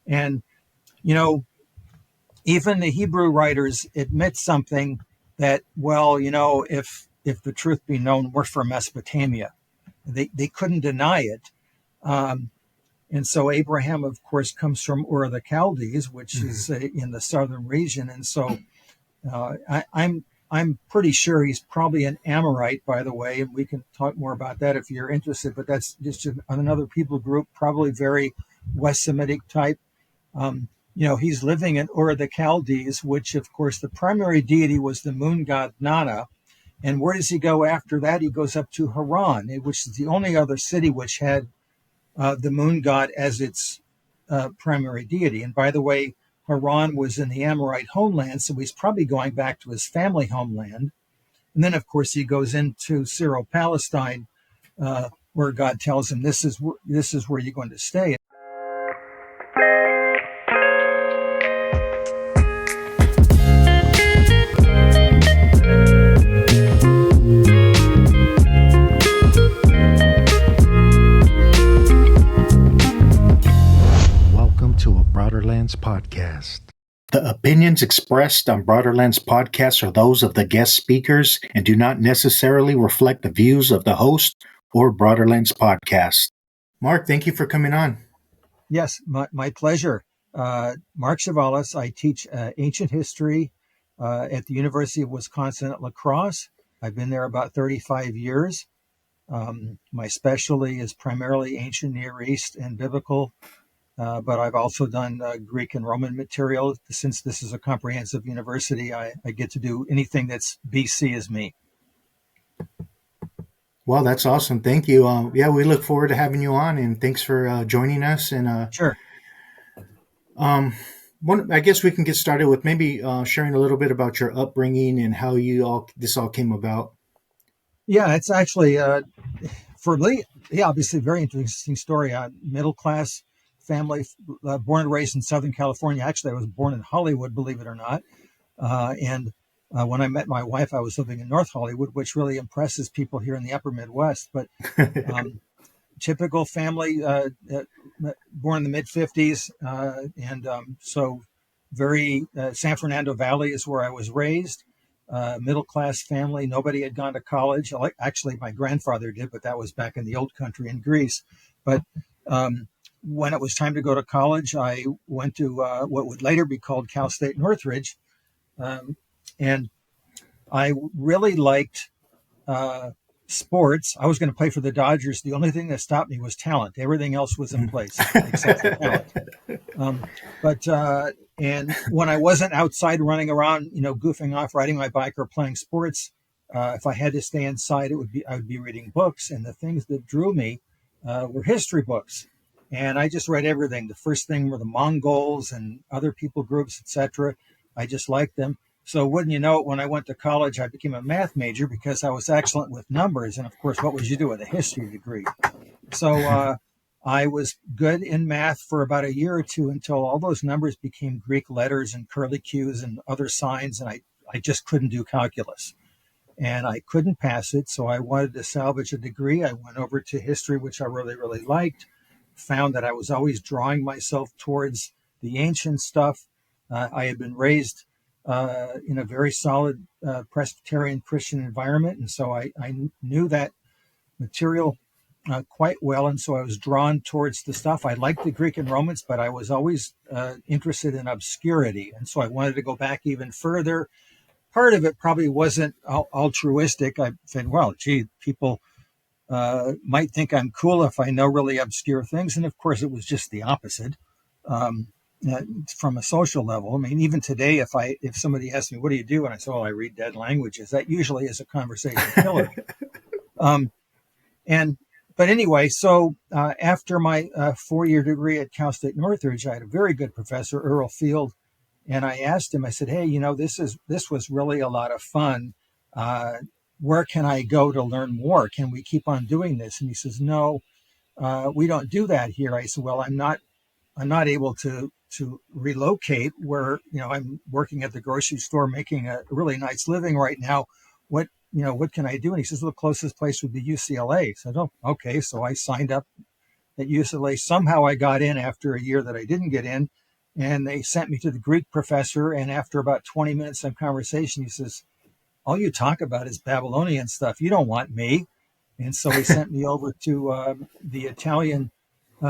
And, even the Hebrew writers admit something that, if the truth be known, we're from Mesopotamia. They couldn't deny it. And so Abraham, of course, comes from Ur of the Chaldees, which is in the southern region. And so I'm pretty sure he's probably an Amorite, by the way, and we can talk more about that if you're interested. But that's just another people group, probably very West Semitic type. He's living in Ur of the Chaldees, which, of course, the primary deity was the moon god Nana. And where does he go after that? He goes up to Haran, which is the only other city which had the moon god as its primary deity. And by the way, Haran was in the Amorite homeland, so he's probably going back to his family homeland. And then, of course, he goes into Syro-Palestine, where God tells him, this is where you're going to stay. Podcast. The opinions expressed on Broaderlands Podcast are those of the guest speakers and do not necessarily reflect the views of the host or Broaderlands Podcast. Mark, thank you for coming on. Yes, my pleasure. Mark Chavalas. I teach ancient history at the University of Wisconsin-La Crosse. I've been there about 35 years. My specialty is primarily ancient Near East and biblical. But I've also done Greek and Roman material. Since this is a comprehensive university, I get to do anything that's BC as me. Well, that's awesome. Thank you. We look forward to having you on, and thanks for joining us. And sure. I guess we can get started with maybe sharing a little bit about your upbringing and how this all came about. Yeah, it's actually for me, obviously a very interesting story. Middle class family, born and raised in Southern California. Actually, I was born in Hollywood, believe it or not. And when I met my wife, I was living in North Hollywood, which really impresses people here in the upper Midwest. But typical family, born in the mid-50s. So very San Fernando Valley is where I was raised. Middle-class family. Nobody had gone to college. Actually, my grandfather did, but that was back in the old country in Greece. But when it was time to go to college, I went to what would later be called Cal State Northridge. And I really liked sports. I was going to play for the Dodgers. The only thing that stopped me was talent. Everything else was in place except for talent. And when I wasn't outside running around, goofing off, riding my bike or playing sports, if I had to stay inside, I would be reading books. And the things that drew me were history books. And I just read everything. The first thing were the Mongols and other people groups, etc. I just liked them. So wouldn't you know it, when I went to college, I became a math major because I was excellent with numbers. And of course, what would you do with a history degree? So I was good in math for about a year or two until all those numbers became Greek letters and curlicues and other signs. And I just couldn't do calculus. And I couldn't pass it. So I wanted to salvage a degree. I went over to history, which I really, really liked. Found that I was always drawing myself towards the ancient stuff. I had been raised in a very solid Presbyterian Christian environment, and so I knew that material quite well, and so I was drawn towards the stuff. I liked the Greek and Romans, but I was always interested in obscurity, and so I wanted to go back even further. Part of it probably wasn't altruistic. I said, well, gee, people might think I'm cool if I know really obscure things. And of course, it was just the opposite from a social level. I mean, even today, if somebody asks me, what do you do? And I say, I read dead languages. That usually is a conversation killer. But anyway, so after my 4-year degree at Cal State Northridge, I had a very good professor, Earl Field. And I asked him, I said, hey, this was really a lot of fun. Where can I go to learn more? Can we keep on doing this? And he says, no, we don't do that here. I said, well, I'm not able to relocate where, I'm working at the grocery store, making a really nice living right now. What can I do? And he says, well, the closest place would be UCLA. So I said, oh, okay. So I signed up at UCLA. Somehow I got in after a year that I didn't get in, and they sent me to the Greek professor. And after about 20 minutes of conversation, he says, all you talk about is Babylonian stuff. You don't want me. And so he sent me over to the Italian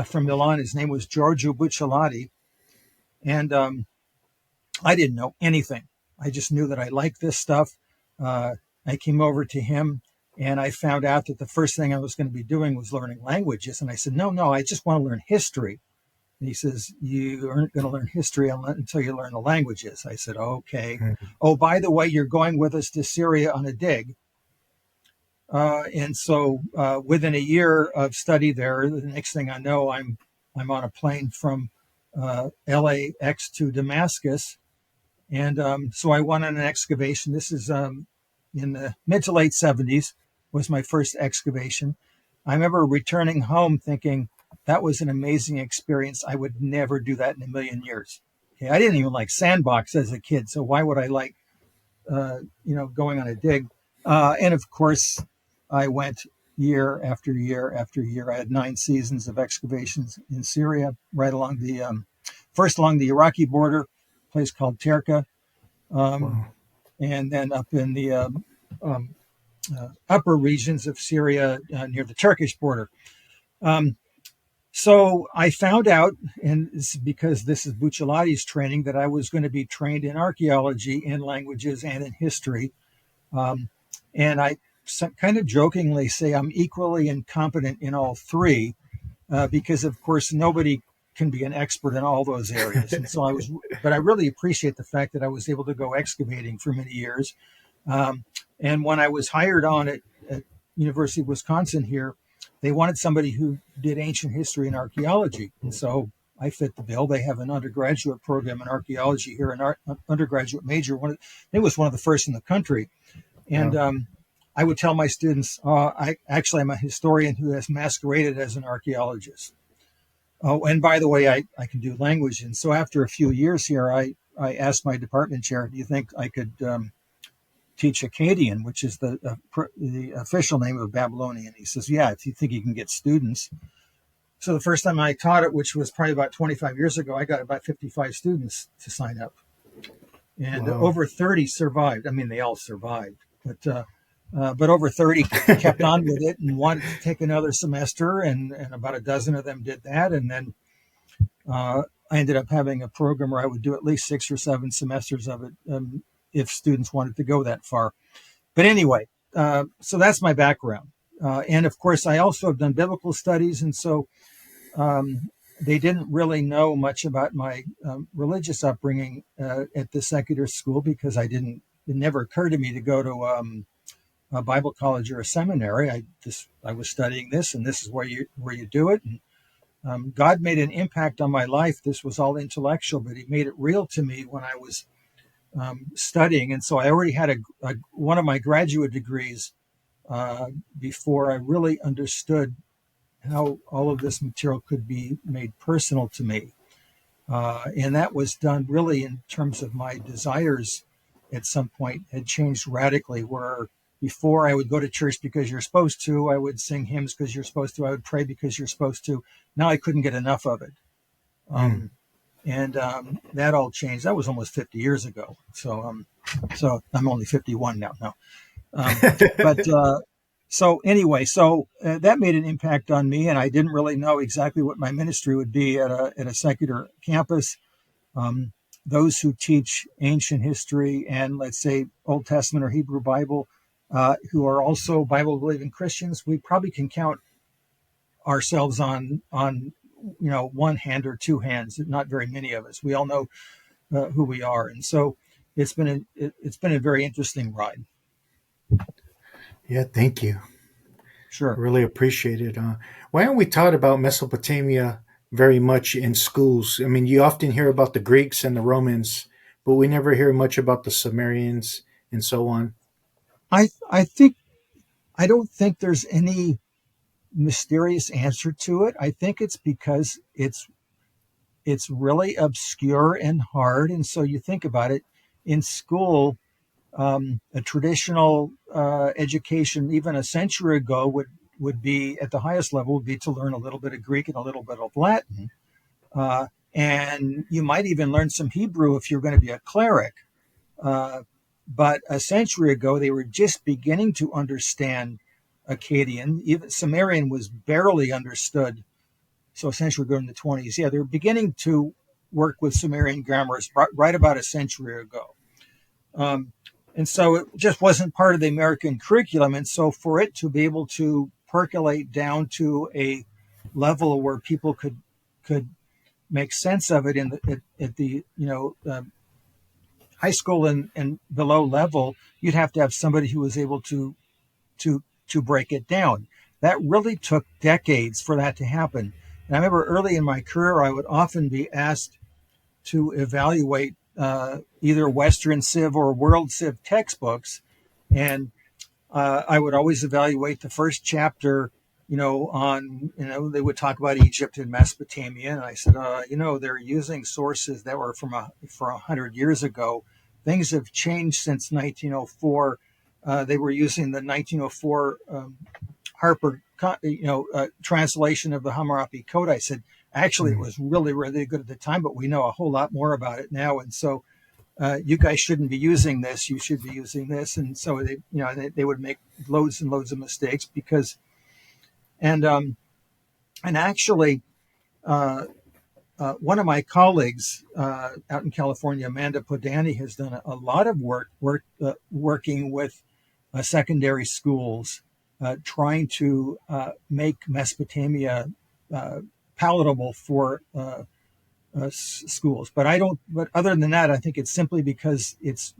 from Milan. His name was Giorgio Bucciolati. And I didn't know anything. I just knew that I liked this stuff. I came over to him and I found out that the first thing I was going to be doing was learning languages. And I said, no, I just want to learn history. And he says, you aren't going to learn history until you learn the languages. I said, okay. Oh, by the way, you're going with us to Syria on a dig. And so within a year of study there, the next thing I know, I'm on a plane from LAX to Damascus. And so I went on an excavation. This is in the mid to late 70s was my first excavation. I remember returning home thinking that was an amazing experience. I would never do that in a million years. Okay, I didn't even like sandbox as a kid, so why would I like, going on a dig? And of course, I went year after year after year. I had 9 seasons of excavations in Syria, right along the first along the Iraqi border, a place called Terka, Wow. and then up in the upper regions of Syria near the Turkish border. So I found out, and it's because this is Bucciolati's training, that I was going to be trained in archaeology, in languages, and in history. And I kind of jokingly say I'm equally incompetent in all three, because of course nobody can be an expert in all those areas. And so but I really appreciate the fact that I was able to go excavating for many years. And when I was hired on at University of Wisconsin here, they wanted somebody who did ancient history and archaeology. And so I fit the bill. They have an undergraduate program in archaeology here, an undergraduate major. It was one of the first in the country. And I would tell my students, I'm a historian who has masqueraded as an archaeologist. Oh, and by the way, I can do language. And so after a few years here, I asked my department chair, do you think I could teach Akkadian, which is the official name of Babylonian? He says, yeah, if you think you can get students. So the first time I taught it, which was probably about 25 years ago, I got about 55 students to sign up. And over 30 survived. I mean, they all survived. But over 30 kept on with it and wanted to take another semester, and about a dozen of them did that. And then I ended up having a program where I would do at least 6 or 7 semesters of it if students wanted to go that far. But anyway, so that's my background. And of course, I also have done biblical studies. And so they didn't really know much about my religious upbringing at the secular school, because it never occurred to me to go to a Bible college or a seminary. I was studying this, and this is where you do it. And God made an impact on my life. This was all intellectual, but He made it real to me when I was studying. And so I already had one of my graduate degrees before I really understood how all of this material could be made personal to me. And that was done really in terms of my desires at some point had changed radically, where before I would go to church because you're supposed to, I would sing hymns because you're supposed to, I would pray because you're supposed to. Now I couldn't get enough of it. And that all changed. That was almost 50 years ago. So I'm only 51 now. So anyway, that made an impact on me, and I didn't really know exactly what my ministry would be at a secular campus. Those who teach ancient history and, let's say, Old Testament or Hebrew Bible, who are also Bible-believing Christians, we probably can count ourselves on one hand or two hands. Not very many of us. We all know who we are, and so it's been a very interesting ride. Yeah, thank you. Sure. Really appreciate it. Why aren't we taught about Mesopotamia very much in schools? I mean, you often hear about the Greeks and the Romans, but we never hear much about the Sumerians and so on. I don't think there's any mysterious answer to it. I think it's because it's really obscure and hard. And so you think about it, in school, a traditional education, even a century ago, would be at the highest level would be to learn a little bit of Greek and a little bit of Latin. And you might even learn some Hebrew if you're going to be a cleric. But a century ago, they were just beginning to understand Akkadian. Even Sumerian was barely understood. So a century ago in the 20s. Yeah, they're beginning to work with Sumerian grammars right about a century ago. And so it just wasn't part of the American curriculum. And so for it to be able to percolate down to a level where people could make sense of it at the high school and below level, you'd have to have somebody who was able to break it down. That really took decades for that to happen. And I remember early in my career, I would often be asked to evaluate either Western Civ or World Civ textbooks, and I would always evaluate the first chapter. They would talk about Egypt and Mesopotamia, and I said, they're using sources that were for 100 years ago. Things have changed since 1904. They were using the 1904 Harper, translation of the Hammurabi Code. I said, actually, it was really, really good at the time, but we know a whole lot more about it now. And so you guys shouldn't be using this. You should be using this. And so they would make loads and loads of mistakes because, and actually, one of my colleagues out in California, Amanda Podany, has done a lot of work working with secondary schools, trying to make Mesopotamia palatable for schools. But other than that, I think it's simply because it's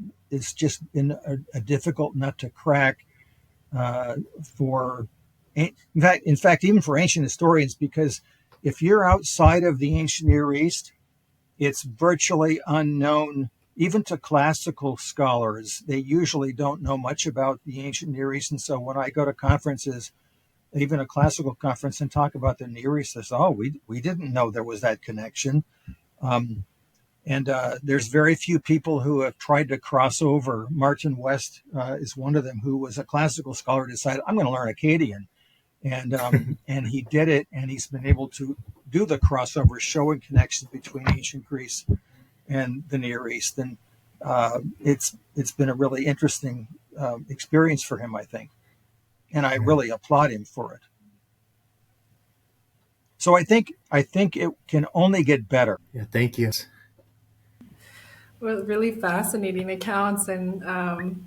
just been a difficult nut to crack in fact, even for ancient historians, because if you're outside of the ancient Near East, it's virtually unknown, even to classical scholars. They usually don't know much about the ancient Near East. And so when I go to conferences, even a classical conference, and talk about the Near East, they say, oh, we didn't know there was that connection. There's very few people who have tried to cross over. Martin West is one of them, who was a classical scholar, decided, I'm going to learn Akkadian. And he did it, and he's been able to do the crossover, showing connections between ancient Greece and the Near East. And it's been a really interesting experience for him, I think. And I really applaud him for it. So I think it can only get better. Yeah, thank you. Well, really fascinating accounts, and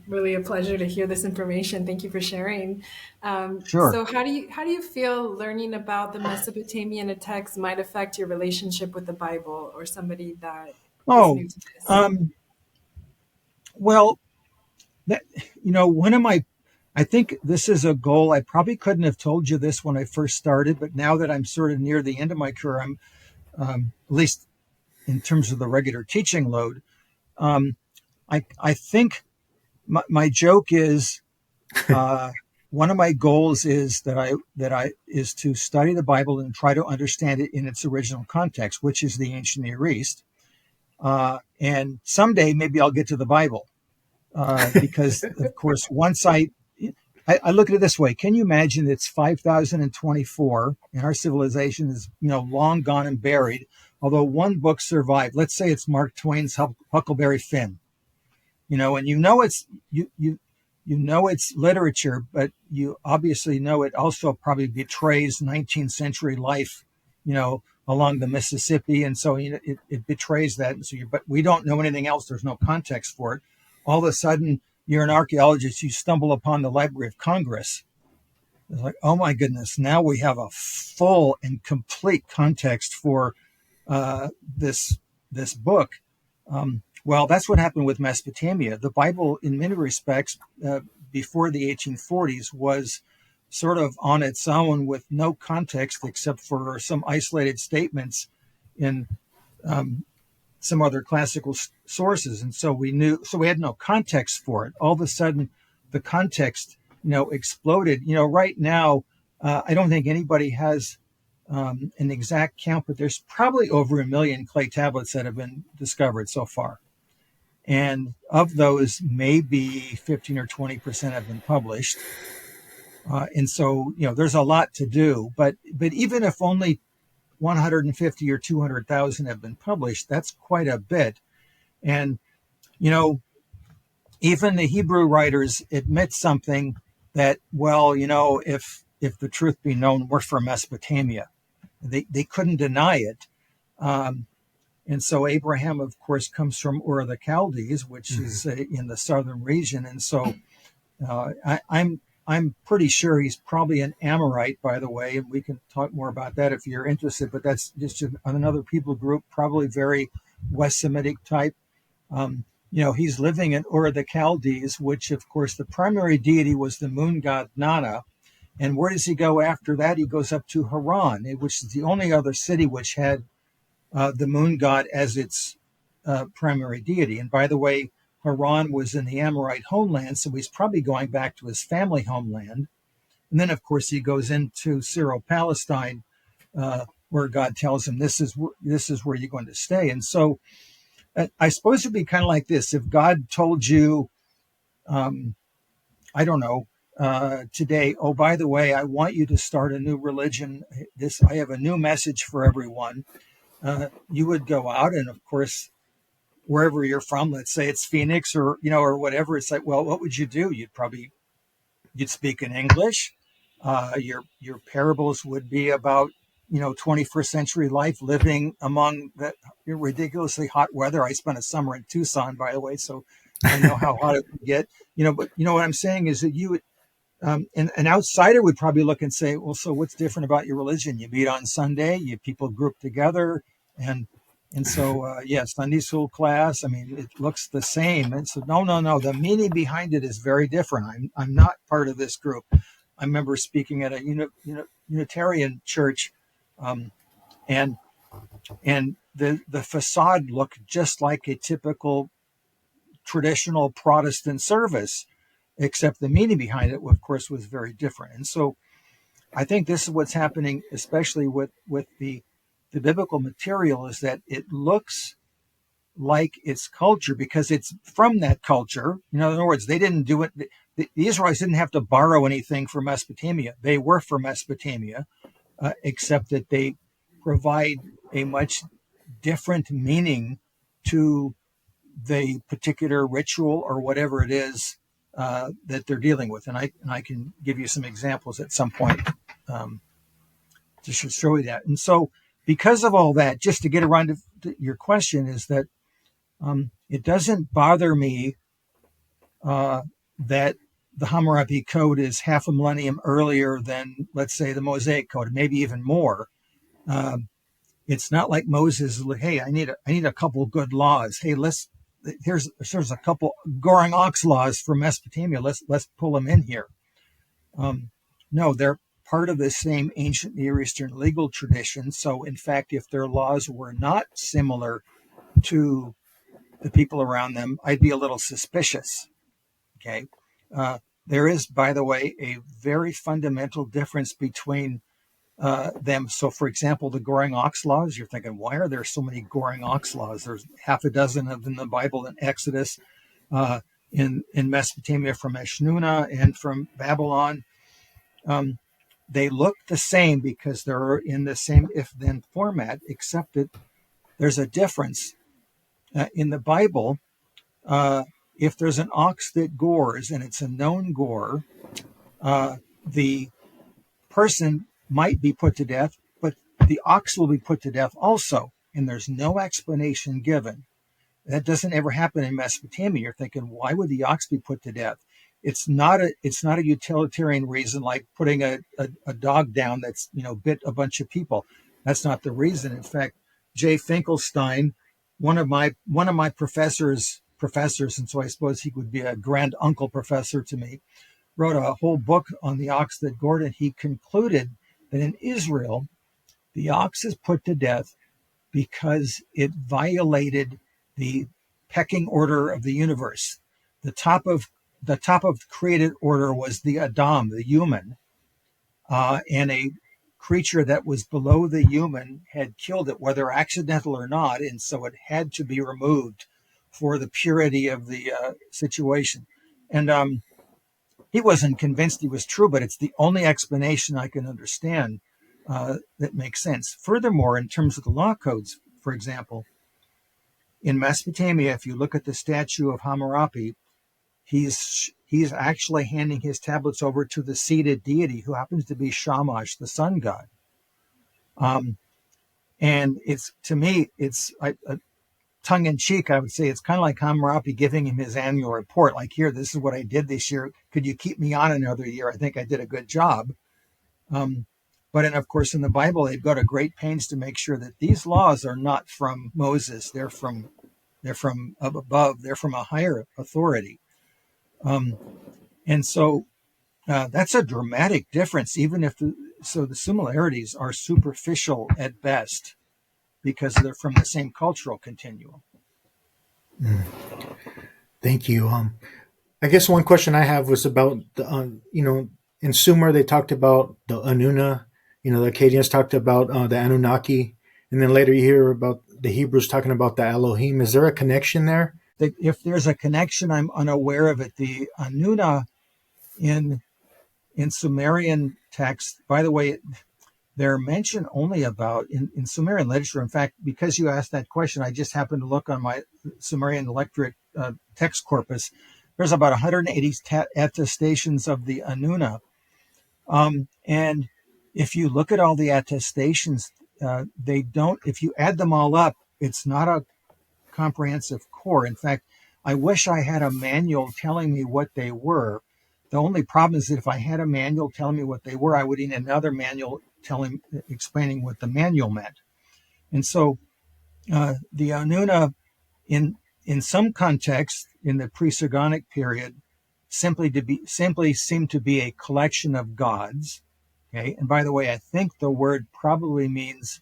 really a pleasure to hear this information. Thank you for sharing. Sure. So how do you feel learning about the Mesopotamian text might affect your relationship with the Bible, or somebody that is new to this? Well, I think this is a goal. I probably couldn't have told you this when I first started, but now that I'm sort of near the end of my career, I'm at least in terms of the regular teaching load. I think my joke is one of my goals is is to study the Bible and try to understand it in its original context, which is the ancient Near East. And someday maybe I'll get to the Bible because, of course, once I look at it this way: can you imagine it's 5,024 and our civilization is long gone and buried? Although one book survived. Let's say it's Mark Twain's Huckleberry Finn. And it's literature, but you obviously know it also probably betrays 19th century life, along the Mississippi. And so it betrays that. And so but we don't know anything else. There's no context for it. All of a sudden, you're an archaeologist, you stumble upon the Library of Congress. It's like, oh my goodness, now we have a full and complete context for this book. Well, that's what happened with Mesopotamia. The Bible, in many respects, before the 1840s, was sort of on its own with no context except for some isolated statements in some other classical sources. And so we had no context for it. All of a sudden, the context, exploded. Right now, I don't think anybody has an exact count, but there's probably over 1 million clay tablets that have been discovered so far. And of those, maybe 15 or 20% have been published. And so, there's a lot to do. But even if only 150 or 200,000 have been published, that's quite a bit. And, even the Hebrew writers admit something that, well, if the truth be known, we're from Mesopotamia. They couldn't deny it. And so Abraham, of course, comes from Ur of the Chaldees, which is in the southern region. And so I'm pretty sure he's probably an Amorite, by the way, and we can talk more about that if you're interested. But that's just another people group, probably very West Semitic type. He's living in Ur of the Chaldees, which, of course, the primary deity was the moon god Nana. And where does he go after that? He goes up to Haran, which is the only other city which had the moon god as its primary deity. And by the way, Haran was in the Amorite homeland, so he's probably going back to his family homeland. And then, of course, he goes into Syro-Palestine, where God tells him, this is where you're going to stay. And so I suppose it'd be kind of like this. If God told you, I don't know, today, oh, by the way, I want you to start a new religion. I have a new message for everyone. You would go out, and of course, wherever you're from, let's say it's Phoenix or whatever, it's like, well, what would you do? You'd speak in English. Your parables would be about 21st century life, living among that ridiculously hot weather. I spent a summer in Tucson, by the way, so I know how hot it would get. But what I'm saying is that you would, an outsider would probably look and say, well, so what's different about your religion? You meet on Sunday, people group together, and so Sunday school class. I mean, it looks the same. And so no, the meaning behind it is very different. I'm not part of this group. I remember speaking at a Unitarian church, and the facade looked just like a typical traditional Protestant service, except the meaning behind it, of course, was very different. And so I think this is what's happening, especially with the biblical material, is that it looks like its culture because it's from that culture. In other words, they didn't do it. The Israelites didn't have to borrow anything from Mesopotamia. They were from Mesopotamia, except that they provide a much different meaning to the particular ritual or whatever it is that they're dealing with. And I can give you some examples at some point to show you that. And so because of all that, just to get around to your question, is that it doesn't bother me that the Hammurabi Code is half a millennium earlier than, let's say, the Mosaic Code, maybe even more. It's not like Moses is like, hey, I need a couple good laws. Hey, here's a couple goring ox laws from Mesopotamia. Let's pull them in here. No, they're part of the same ancient Near Eastern legal tradition. So, in fact, if their laws were not similar to the people around them, I'd be a little suspicious. Okay. There is, by the way, a very fundamental difference between them. So, for example, the goring ox laws, you're thinking, why are there so many goring ox laws? There's half a dozen of them in the Bible, in Exodus, in Mesopotamia from Eshnunna and from Babylon. They look the same because they're in the same if-then format, except that there's a difference. In the Bible, if there's an ox that gores and it's a known gore, the person might be put to death, but the ox will be put to death also. And there's no explanation given. That doesn't ever happen in Mesopotamia. You're thinking, why would the ox be put to death? It's not a utilitarian reason like putting a dog down that's bit a bunch of people. That's not the reason. In fact, J. Finkelstein, one of my professors, and so I suppose he would be a grand uncle professor to me, wrote a whole book on the ox that gored, and he concluded that in Israel, the ox is put to death because it violated the pecking order of the universe. The top of created order was the Adam, the human, and a creature that was below the human had killed it, whether accidental or not, and so it had to be removed for the purity of the situation. And he wasn't convinced he was true, but it's the only explanation I can understand that makes sense. Furthermore, in terms of the law codes, for example, in Mesopotamia, if you look at the statue of Hammurabi, he's actually handing his tablets over to the seated deity, who happens to be Shamash, the sun god. And it's, to me, it's tongue in cheek, I would say it's kind of like Hammurabi giving him his annual report. Like, here, this is what I did this year. Could you keep me on another year? I think I did a good job. But of course, in the Bible, they've got a great pains to make sure that these laws are not from Moses. They're from above. They're from a higher authority. And so that's a dramatic difference, even if the similarities are superficial at best, because they're from the same cultural continuum. Thank you. I guess one question I have was about the, in Sumer they talked about the Anuna, the Akkadians talked about the Anunnaki, and then later you hear about the Hebrews talking about the Elohim. Is there a connection there? If there's a connection, I'm unaware of it. The Anuna in Sumerian texts, by the way, they're mentioned only about in Sumerian literature. In fact, because you asked that question, I just happened to look on my Sumerian electorate text corpus. There's about 180 attestations of the Anuna. And if you look at all the attestations, they don't, if you add them all up, it's not a comprehensive core. In fact, I wish I had a manual telling me what they were. The only problem is that if I had a manual telling me what they were, I would need another manual explaining what the manual meant. And so the Anuna, in some contexts, in the pre-Sargonic period, simply seem to be a collection of gods. Okay, and by the way, I think the word probably means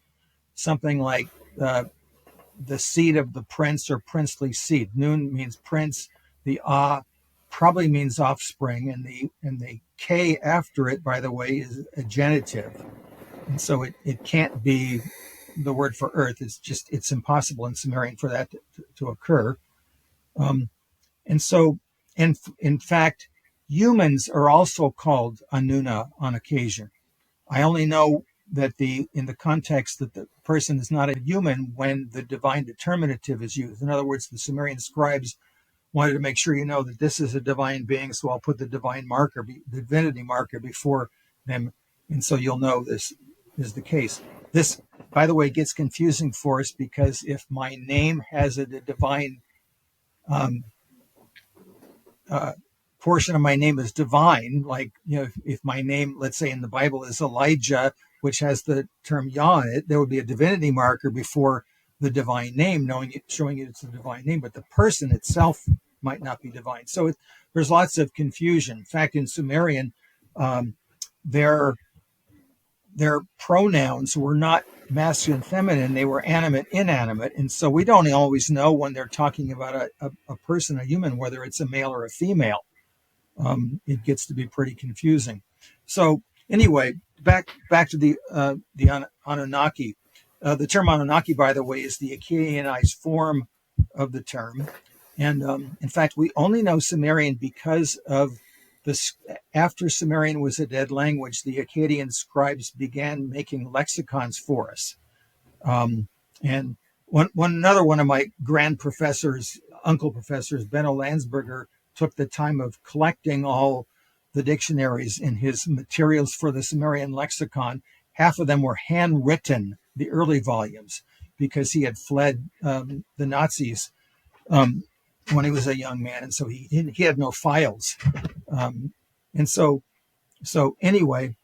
something like the seed of the prince or princely seed. Nun means prince. The probably means offspring, and the K after it, by the way, is a genitive. And so it can't be the word for earth. It's impossible in Sumerian for that to occur. And so, in fact, humans are also called Anuna on occasion. I only know that in the context that the person is not a human when the divine determinative is used. In other words, the Sumerian scribes wanted to make sure you know that this is a divine being, so I'll put the divinity marker before them, and so you'll know this is the case. This, by the way, gets confusing for us because if my name has a divine portion of my name is divine, like, if my name, let's say in the Bible, is Elijah, which has the term Yah in it, there would be a divinity marker before the divine name, showing you it's a divine name, but the person itself might not be divine. So there's lots of confusion. In fact, in Sumerian, their pronouns were not masculine, feminine, they were animate, inanimate. And so we don't always know when they're talking about a person, a human, whether it's a male or a female. It gets to be pretty confusing. So anyway, back to the Anunnaki. The term Anunnaki, by the way, is the Akkadianized form of the term. And in fact, we only know Sumerian because of this. After Sumerian was a dead language, the Akkadian scribes began making lexicons for us. And another one of my grand professors, uncle professors, Benno Landsberger, took the time of collecting all the dictionaries in his materials for the Sumerian lexicon. Half of them were handwritten, the early volumes, because he had fled the Nazis when he was a young man, and so he had no files. And so anyway,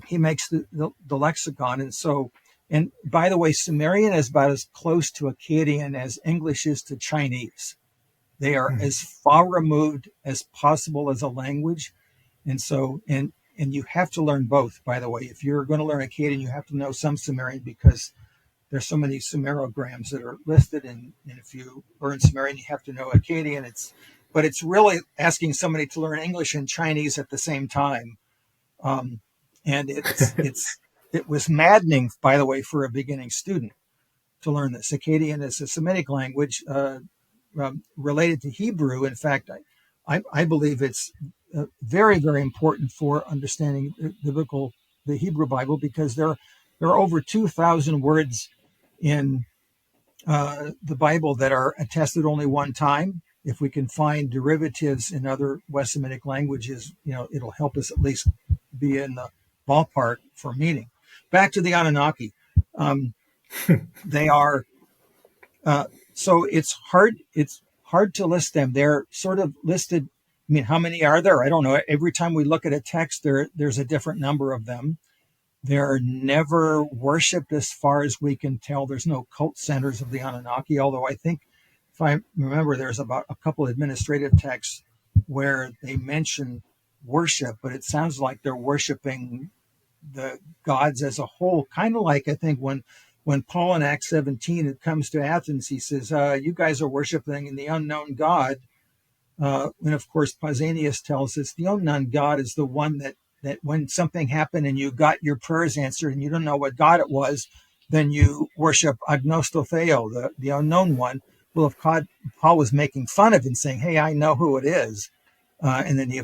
he makes the lexicon. And by the way, Sumerian is about as close to Akkadian as English is to Chinese. They are as far removed as possible as a language. And so, and you have to learn both, by the way. If you're going to learn Akkadian, you have to know some Sumerian because there's so many Sumerograms that are listed. And if you learn Sumerian, you have to know Akkadian. But it's really asking somebody to learn English and Chinese at the same time. And it was maddening, by the way, for a beginning student to learn this. Akkadian is a Semitic language related to Hebrew. In fact, I believe it's very, very important for understanding the Hebrew Bible, because there are over 2,000 words in the Bible that are attested only one time. If we can find derivatives in other West Semitic languages, it'll help us at least be in the ballpark for meaning. Back to the Anunnaki. They are, so it's hard to list them. They're sort of listed. I mean, how many are there? I don't know. Every time we look at a text, there's a different number of them. They're never worshipped as far as we can tell. There's no cult centers of the Anunnaki, although I think, if I remember, there's about a couple administrative texts where they mention worship, but it sounds like they're worshiping the gods as a whole, kind of like, I think, when Paul in Acts 17, it comes to Athens, he says, you guys are worshiping the unknown God. And of course, Pausanias tells us the unknown God is the one that when something happened and you got your prayers answered and you don't know what God it was, then you worship agnostotheo, the unknown one. Well, if Paul was making fun of it and saying, hey, I know who it is. And then he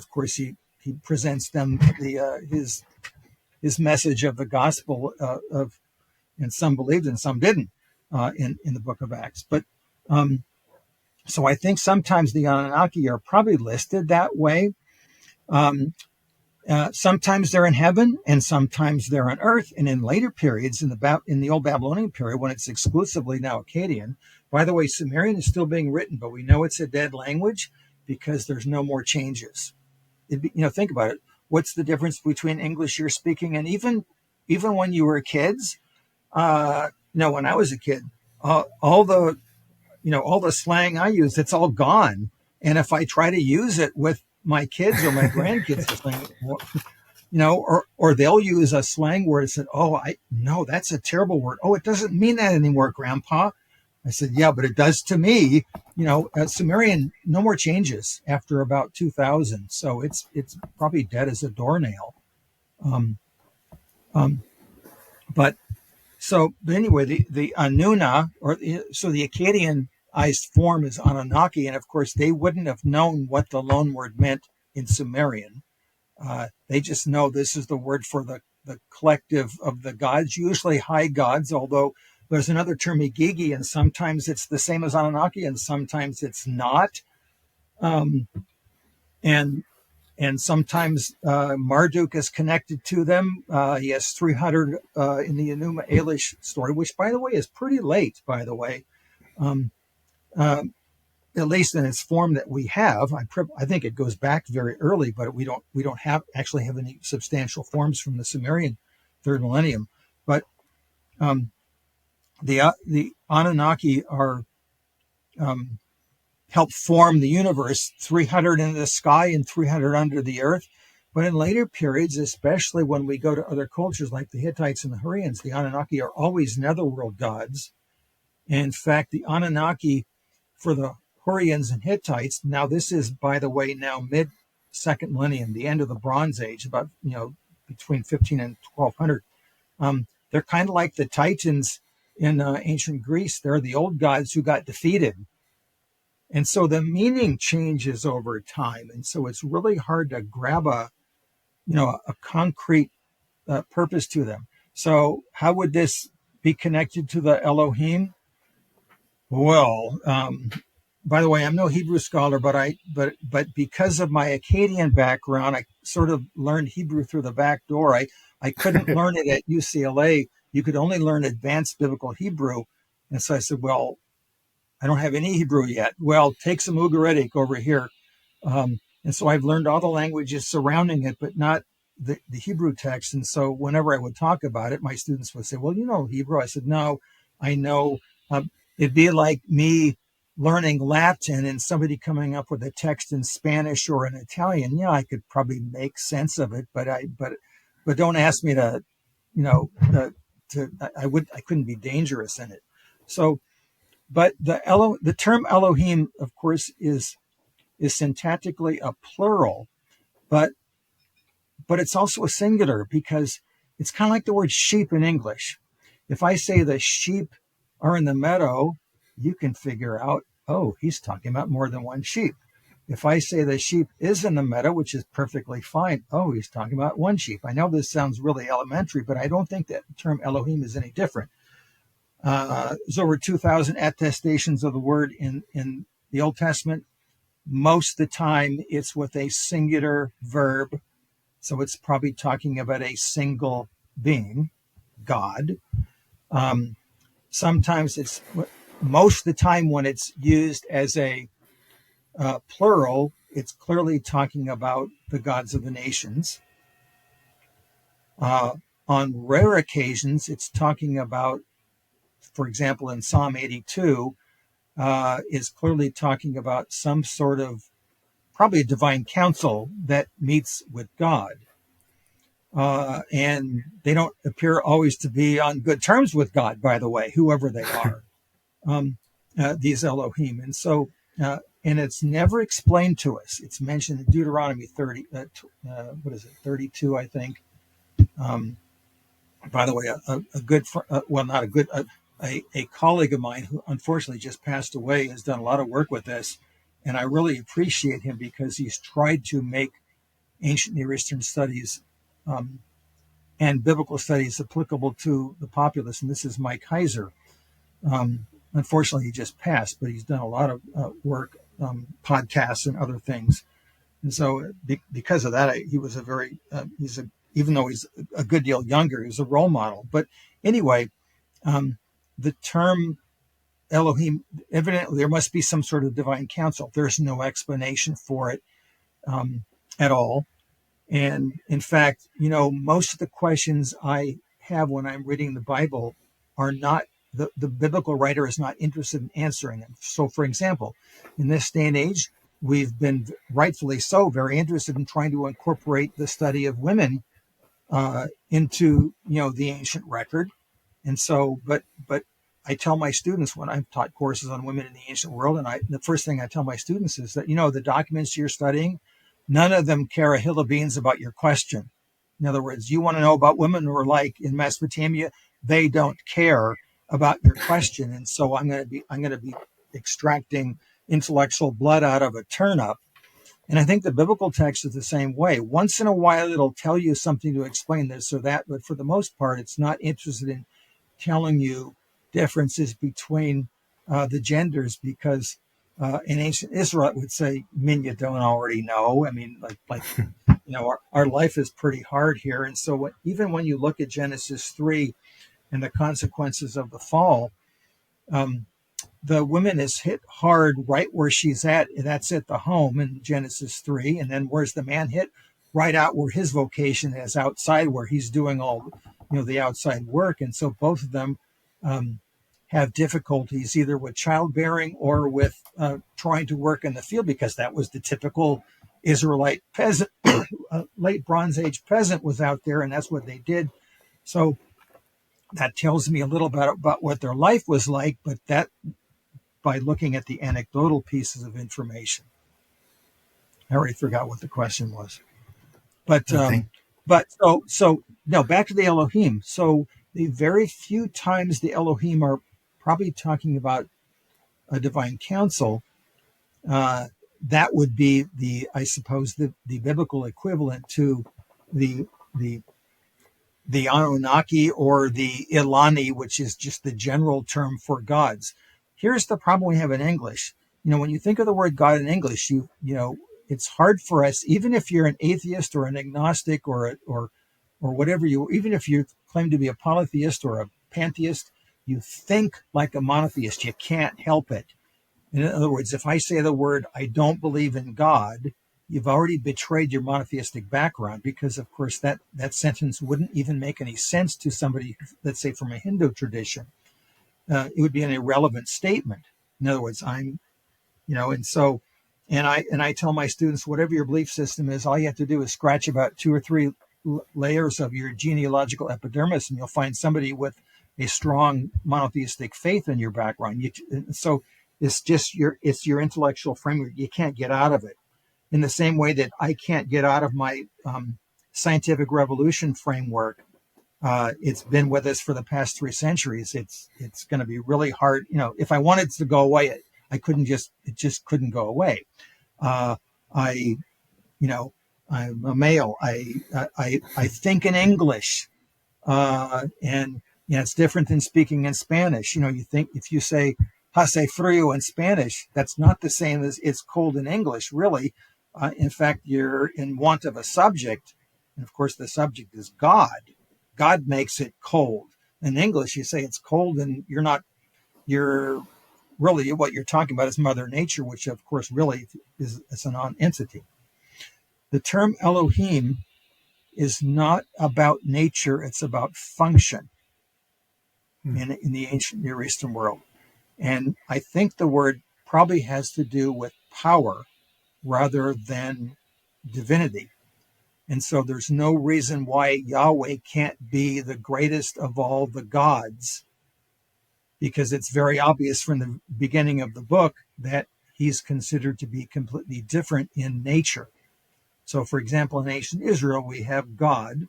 presents them his message of the gospel and some believed and some didn't in the book of Acts. But so I think sometimes the Anunnaki are probably listed that way. Sometimes they're in heaven and sometimes they're on earth. And in later periods, in the Old Babylonian period, when it's exclusively now Akkadian, by the way, Sumerian is still being written, but we know it's a dead language because there's no more changes. Think about it. What's the difference between English you're speaking and even when you were kids? When I was a kid, all the slang I use, it's all gone. And if I try to use it with my kids or my grandkids, or they'll use a slang word and said, no, that's a terrible word. Oh, it doesn't mean that anymore, Grandpa. I said, yeah, but it does to me. Sumerian, no more changes after about 2000. So it's probably dead as a doornail. But anyway, the Anuna, so the Akkadianized form is Anunnaki, and of course they wouldn't have known what the loan word meant in Sumerian. They just know this is the word for the collective of the gods, usually high gods, although there's another term, Igigi, and sometimes it's the same as Anunnaki and sometimes it's not. And sometimes Marduk is connected to them. He has 300 in the Enuma Elish story, which, by the way, is pretty late, by the way, at least in its form that we have. I think it goes back very early, but we don't actually have any substantial forms from the Sumerian third millennium. But the Anunnaki are help form the universe, 300 in the sky and 300 under the earth. But in later periods, especially when we go to other cultures like the Hittites and the Hurrians, the Anunnaki are always netherworld gods. In fact, the Anunnaki for the Hurrians and Hittites, now this is, by the way, now mid-second millennium, the end of the Bronze Age, about, between 15 and 1200. They're kind of like the Titans in ancient Greece. They're the old gods who got defeated. And so the meaning changes over time. And so it's really hard to grab a concrete purpose to them. So how would this be connected to the Elohim? Well, by the way, I'm no Hebrew scholar, but because of my Akkadian background, I sort of learned Hebrew through the back door. I couldn't learn it at UCLA. You could only learn advanced biblical Hebrew. And so I said, well, I don't have any Hebrew yet. Well, take some Ugaritic over here. And so I've learned all the languages surrounding it, but not the Hebrew text. And so whenever I would talk about it, my students would say, well, you know Hebrew. I said, no, I know. It'd be like me learning Latin and somebody coming up with a text in Spanish or in Italian. Yeah, I could probably make sense of it, but don't ask me to, I couldn't be dangerous in it. So, but the term Elohim, of course, is syntactically a plural, but it's also a singular because it's kind of like the word sheep in English. If I say the sheep are in the meadow, you can figure out, oh, he's talking about more than one sheep. If I say the sheep is in the meadow, which is perfectly fine, oh, he's talking about one sheep. I know this sounds really elementary, but I don't think that the term Elohim is any different. There's over 2,000 attestations of the word in the Old Testament. Most of the time, it's with a singular verb. So it's probably talking about a single being, God. Sometimes it's, most of the time when it's used as a plural, it's clearly talking about the gods of the nations. On rare occasions, it's talking about, for example, in Psalm 82, is clearly talking about some sort of probably a divine council that meets with God. And they don't appear always to be on good terms with God, by the way, whoever they are, these Elohim. And so, and it's never explained to us. It's mentioned in Deuteronomy 32, I think. By the way, a good, well, not a good, a colleague of mine who unfortunately just passed away has done a lot of work with this. And I really appreciate him because he's tried to make ancient Near Eastern studies and biblical studies applicable to the populace. And this is Mike Heiser. Unfortunately, he just passed, but he's done a lot of work, podcasts and other things. And so because of that, he was even though he's a good deal younger, he's a role model. But anyway, the term Elohim, evidently there must be some sort of divine council. There's no explanation for it at all. And in fact, most of the questions I have when I'm reading the Bible are not, the biblical writer is not interested in answering them. So for example, in this day and age, we've been rightfully so very interested in trying to incorporate the study of women into, the ancient record. And so, but I tell my students when I've taught courses on women in the ancient world, and the first thing I tell my students is that, the documents you're studying, none of them care a hill of beans about your question. In other words, you want to know about women who are like in Mesopotamia, they don't care about your question. And so I'm going to be extracting intellectual blood out of a turnip. And I think the biblical text is the same way. Once in a while, it'll tell you something to explain this or that, but for the most part, it's not interested in telling you differences between the genders, because in ancient Israel, it would say, you don't already know. I mean, our life is pretty hard here. And so even when you look at Genesis 3 and the consequences of the fall, the woman is hit hard right where she's at. That's at the home in Genesis 3. And then where's the man hit? Right out where his vocation is, outside, where he's doing all, the outside work. And so both of them have difficulties either with childbearing or with trying to work in the field, because that was the typical Israelite peasant, late Bronze Age peasant was out there, and that's what they did. So that tells me a little bit about what their life was like, but that by looking at the anecdotal pieces of information. I already forgot what the question was. But back to the Elohim. So the very few times the Elohim are probably talking about a divine council, that would be I suppose the biblical equivalent to the Anunnaki or the Ilani, which is just the general term for gods. Here's the problem we have in English. When you think of the word God in English, it's hard for us, even if you're an atheist or an agnostic or whatever even if you claim to be a polytheist or a pantheist, you think like a monotheist. You can't help it. In other words, if I say the word, I don't believe in God, you've already betrayed your monotheistic background, because, of course, that sentence wouldn't even make any sense to somebody, let's say, from a Hindu tradition. It would be an irrelevant statement. In other words, and I tell my students, whatever your belief system is, all you have to do is scratch about 2 or 3 layers of your genealogical epidermis, and you'll find somebody with a strong monotheistic faith in your background. So it's just your intellectual framework. You can't get out of it. In the same way that I can't get out of my scientific revolution framework. It's been with us for the past 3 centuries. It's going to be really hard. If I wanted it to go away, it just couldn't go away. I, you know, I'm a male. I think in English, and it's different than speaking in Spanish. You think if you say hace frío in Spanish, that's not the same as it's cold in English, really. In fact, you're in want of a subject, and of course, the subject is God. God makes it cold. In English, you say it's cold, and you're really what you're talking about is Mother Nature, which of course really is a non-entity. The term Elohim is not about nature; it's about function in the ancient Near Eastern world. And I think the word probably has to do with power rather than divinity. And so there's no reason why Yahweh can't be the greatest of all the gods, because it's very obvious from the beginning of the book that he's considered to be completely different in nature. So, for example, in ancient Israel, we have God,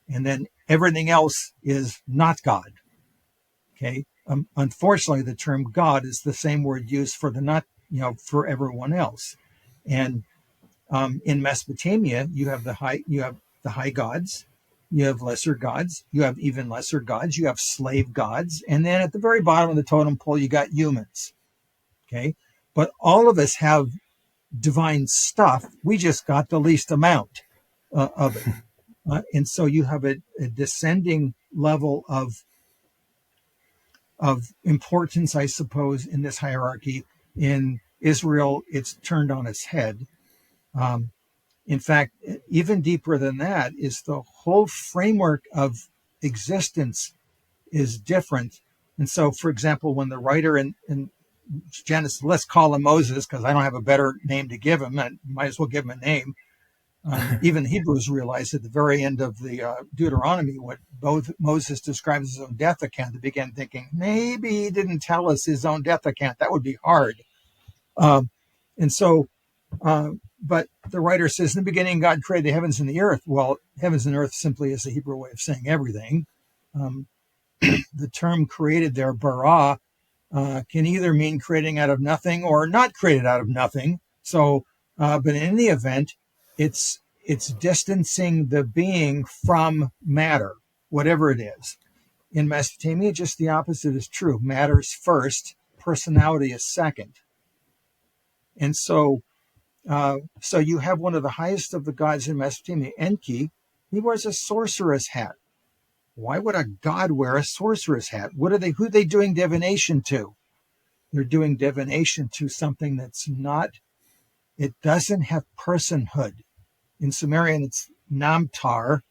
and then everything else is not God. Okay. Unfortunately, the term God is the same word used for the not, for everyone else. And in Mesopotamia, you have the high gods, you have lesser gods, you have even lesser gods, you have slave gods, and then at the very bottom of the totem pole, you got humans. Okay. But all of us have divine stuff. We just got the least amount of it. And so you have a descending level of importance, I suppose, in this hierarchy. In Israel, it's turned on its head. In fact, even deeper than that is the whole framework of existence is different. And so, for example, when the writer in Genesis, let's call him Moses, because I don't have a better name to give him, and might as well give him a name. Even Hebrews realized at the very end of the Deuteronomy, what both Moses describes his own death account, they began thinking, maybe he didn't tell us his own death account. That would be hard. And so, but the writer says, in the beginning, God created the heavens and the earth. Well, heavens and earth simply is the Hebrew way of saying everything. The term created there, bara, can either mean creating out of nothing or not created out of nothing. So, but in any event, it's distancing the being from matter, whatever it is. In Mesopotamia, just the opposite is true. Matter's first, personality is second. And so, so you have one of the highest of the gods in Mesopotamia, Enki. He wears a sorcerer's hat. Why would a god wear a sorcerer's hat? Who are they doing divination to? They're doing divination to something that's not, it doesn't have personhood. In Sumerian, it's Namtar,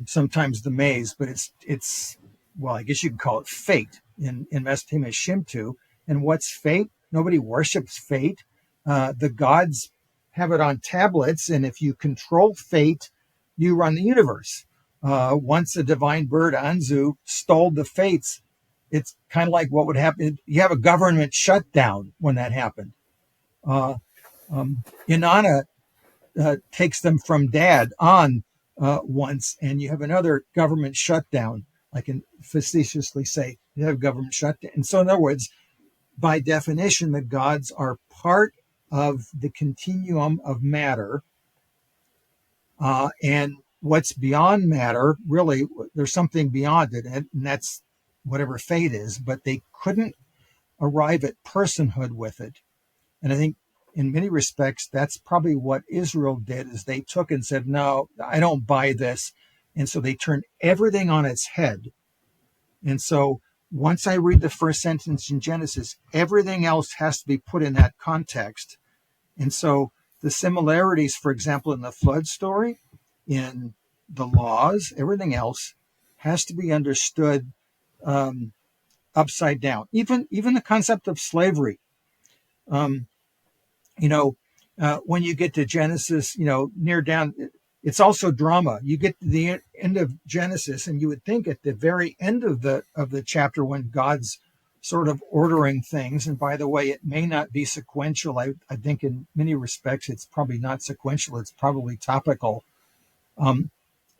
sometimes the maze, but it's well, I guess you could call it fate. In Mesopotamia, Shimtu. And what's fate? Nobody worships fate. The gods have it on tablets, and if you control fate, you run the universe. Once a divine bird, Anzu, stole the fates, it's kind of like what would happen. You have a government shutdown when that happened. Inanna takes them from dad on once, and you have another government shutdown. I can facetiously say you have government shutdown. And so, in other words, by definition, the gods are part of the continuum of matter. And what's beyond matter, really, there's something beyond it, and that's whatever fate is, but they couldn't arrive at personhood with it. And I think in many respects, that's probably what Israel did, is they took and said, no, I don't buy this. And so they turned everything on its head. And so once I read the first sentence in Genesis, everything else has to be put in that context. And so the similarities, for example, in the flood story, in the laws, everything else has to be understood upside down. Even the concept of slavery. When you get to Genesis, near down, it's also drama. You get to the end of Genesis, and you would think at the very end of the chapter, when God's sort of ordering things, and by the way, it may not be sequential. I think in many respects, it's probably not sequential. It's probably topical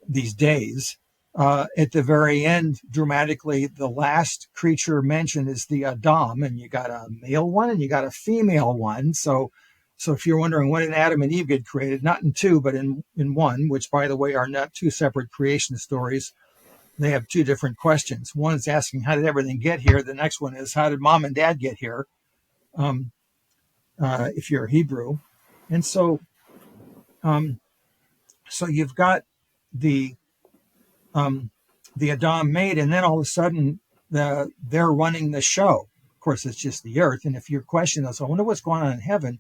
these days. At the very end, dramatically, the last creature mentioned is the Adam, and you got a male one and you got a female one. So if you're wondering when did Adam and Eve get created, not in two, but in one, which, by the way, are not two separate creation stories. They have two different questions. One is asking, how did everything get here? The next one is, how did mom and dad get here? If you're Hebrew. And so you've got the Adam made, and then all of a sudden they're running the show. Of course, it's just the earth. And if your question is, I wonder what's going on in heaven,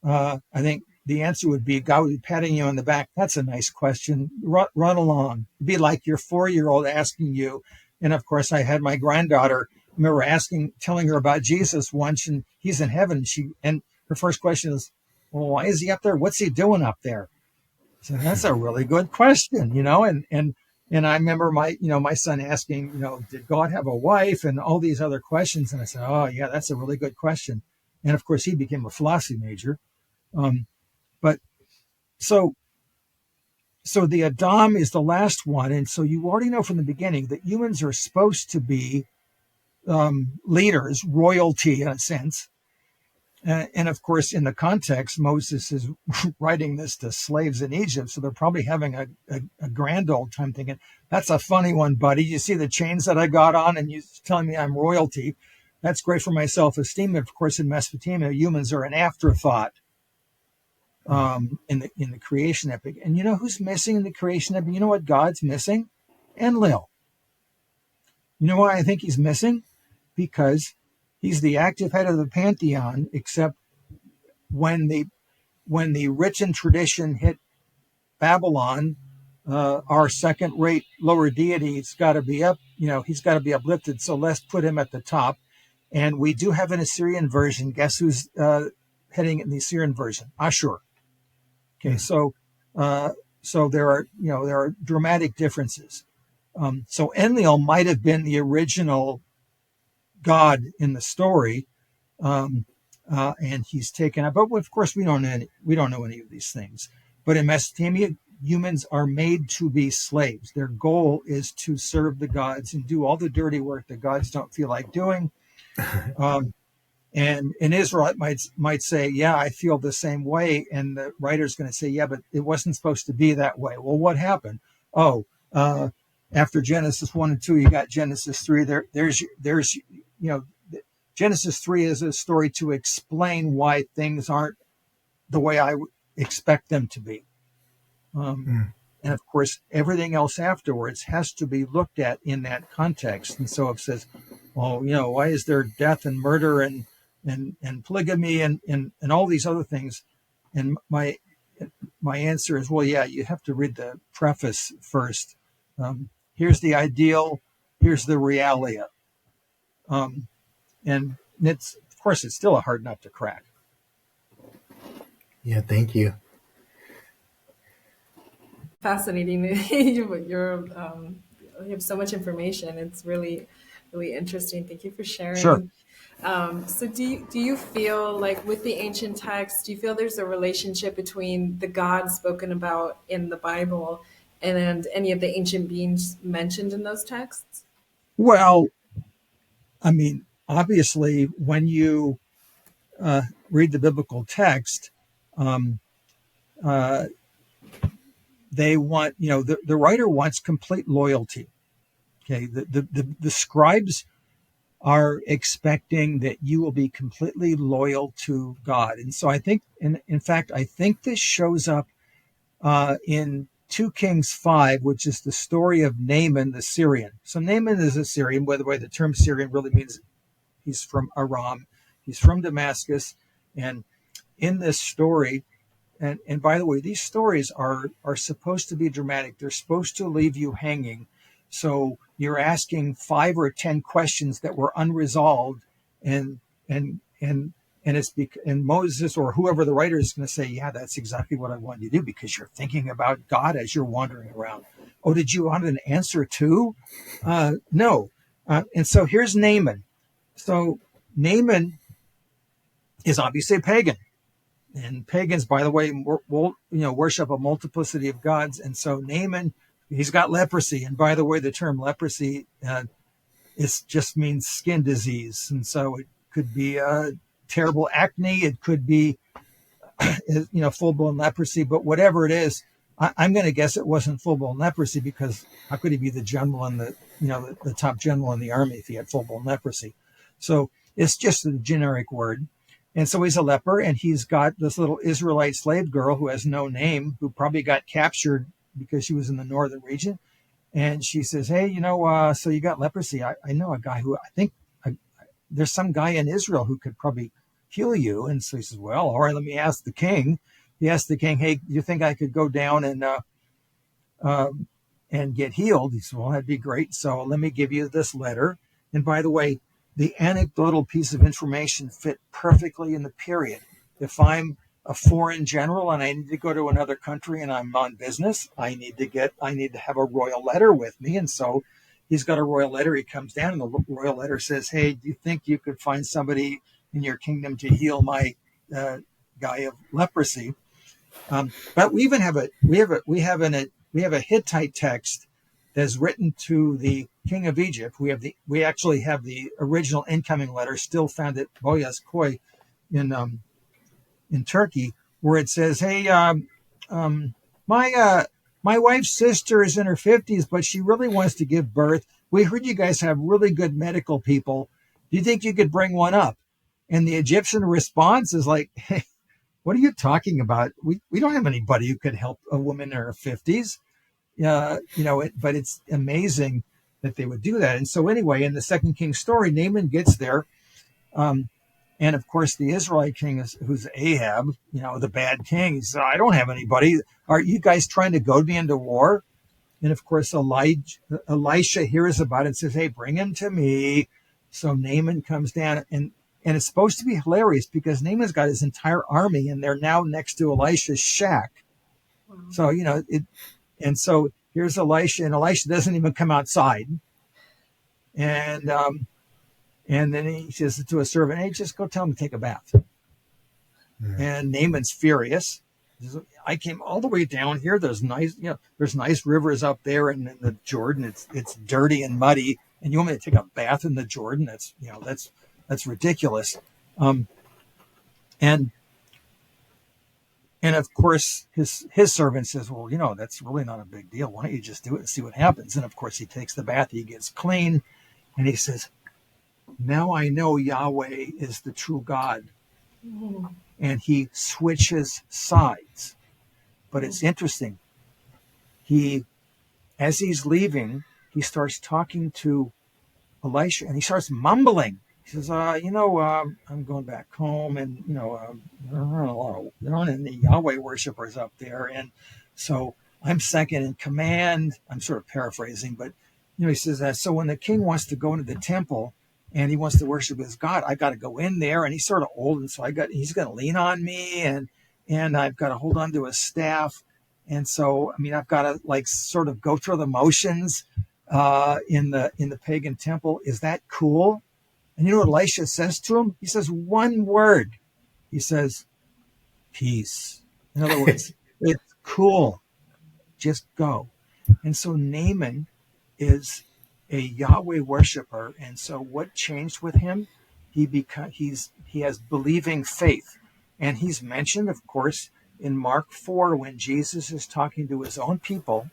I think the answer would be God would be patting you on the back. That's a nice question. Run along. It'd be like your 4-year-old asking you. And of course, I had my granddaughter, I remember telling her about Jesus once, and he's in heaven. And her first question is, well, why is he up there? What's he doing up there? So that's a really good question, and I remember my son asking, did God have a wife, and all these other questions. And I said, oh yeah, that's a really good question. And of course he became a philosophy major. But so the Adam is the last one. And so you already know from the beginning that humans are supposed to be leaders, royalty in a sense. And of course, in the context, Moses is writing this to slaves in Egypt. So they're probably having a grand old time thinking, that's a funny one, buddy. You see the chains that I got on and you're telling me I'm royalty. That's great for my self-esteem. Of course, in Mesopotamia, humans are an afterthought in the creation epic. And you know who's missing in the creation epic? You know what God's missing? Enlil. You know why I think he's missing? Because he's the active head of the pantheon, except when the written tradition hit Babylon, our second-rate lower deity has got to be up. He's got to be uplifted. So let's put him at the top. And we do have an Assyrian version. Guess who's heading in the Assyrian version? Ashur. Okay, so there are dramatic differences. So Enlil might have been the original God in the story, and he's taken up. But of course, we don't know any of these things. But in Mesopotamia, humans are made to be slaves. Their goal is to serve the gods and do all the dirty work the gods don't feel like doing. And an Israelite might say, yeah, I feel the same way. And the writer's going to say, yeah, but it wasn't supposed to be that way. Well, what happened? After Genesis 1 and 2, you got Genesis 3. There's Genesis 3 is a story to explain why things aren't the way I expect them to be. And of course, everything else afterwards has to be looked at in that context. And so it says, well, why is there death and murder and polygamy and all these other things? And my answer is, well, yeah, you have to read the preface first. Here's the ideal, here's the realia. And it's, of course, it's still a hard nut to crack. Yeah, thank you. Fascinating. You have so much information. It's really, really interesting. Thank you for sharing. Sure. So do you feel like with the ancient texts, do you feel there's a relationship between the gods spoken about in the Bible and any of the ancient beings mentioned in those texts? Well, I mean, obviously, when you read the biblical text, they want, the writer wants complete loyalty. Okay, the scribes are expecting that you will be completely loyal to God. And so I think, in fact, I think this shows up in 2 Kings 5, which is the story of Naaman the Syrian. So Naaman is a Syrian. By the way, the term Syrian really means he's from Aram. He's from Damascus. And in this story, and by the way, these stories are supposed to be dramatic. They're supposed to leave you hanging. So you're asking 5 or 10 questions that were unresolved, and Moses or whoever the writer is going to say, yeah, that's exactly what I want you to do, because you're thinking about God as you're wandering around. Oh, did you want an answer too? No. And so here's Naaman. So Naaman is obviously a pagan. And pagans, by the way, worship a multiplicity of gods. And so Naaman he's got leprosy. And by the way, the term leprosy just means skin disease. And so it could be terrible acne. It could be, full-blown leprosy. But whatever it is, I'm going to guess it wasn't full-blown leprosy, because how could he be the general in the top general in the army if he had full-blown leprosy? So it's just a generic word. And so he's a leper, and he's got this little Israelite slave girl who has no name, who probably got captured because she was in the northern region. And she says, hey, so you got leprosy. I know a guy who I think there's some guy in Israel who could probably heal you. And so he says, well, all right, let me ask the king. He asked the king, hey, do you think I could go down and get healed? He said, well, that'd be great. So let me give you this letter. And by the way, the anecdotal piece of information fit perfectly in the period. If I'm a foreign general and I need to go to another country and I'm on business, I need to have a royal letter with me. And so he's got a royal letter. He comes down and the royal letter says, hey, do you think you could find somebody in your kingdom to heal my guy of leprosy? But we even have a Hittite text that's written to the king of Egypt. We actually have the original incoming letter still found at Boyaz Koy in Turkey, where it says, hey, my wife's sister is in her 50s, but she really wants to give birth. We heard you guys have really good medical people. Do you think you could bring one up? And the Egyptian response is like, hey, what are you talking about? We don't have anybody who could help a woman in her 50s. But it's amazing that they would do that. And so anyway, in the Second Kings story, Naaman gets there. And of course, the Israelite king who's Ahab, the bad king. He says, I don't have anybody. Are you guys trying to goad me into war? And of course, Elisha hears about it and says, hey, bring him to me. So Naaman comes down, and it's supposed to be hilarious because Naaman's got his entire army and they're now next to Elisha's shack. Wow. So, and so here's Elisha, and Elisha doesn't even come outside. And then he says to a servant, hey, just go tell him to take a bath. Yeah. And Naaman's furious. He says, I came all the way down here. There's nice rivers up there in the Jordan. It's dirty and muddy. And you want me to take a bath in the Jordan? That's ridiculous. And of course, his servant says, well, that's really not a big deal. Why don't you just do it and see what happens? And of course, he takes the bath, he gets clean, and he says, now I know Yahweh is the true God. Mm-hmm. And he switches sides. But it's interesting. As he's leaving, he starts talking to Elisha, and he starts mumbling. He says, I'm going back home, and, there aren't any Yahweh worshipers up there. And so I'm second in command. I'm sort of paraphrasing, but, he says that. So when the king wants to go into the temple and he wants to worship his God, I got to go in there, and he's sort of old. And so he's going to lean on me, and I've got to hold on to his staff. And so, I've got to sort of go through the motions in the pagan temple. Is that cool? And you know what Elisha says to him? He says one word. He says, peace. In other words, it's cool. Just go. And so Naaman is a Yahweh worshiper. And so what changed with him? He has believing faith. And he's mentioned, of course, in Mark 4, when Jesus is talking to his own people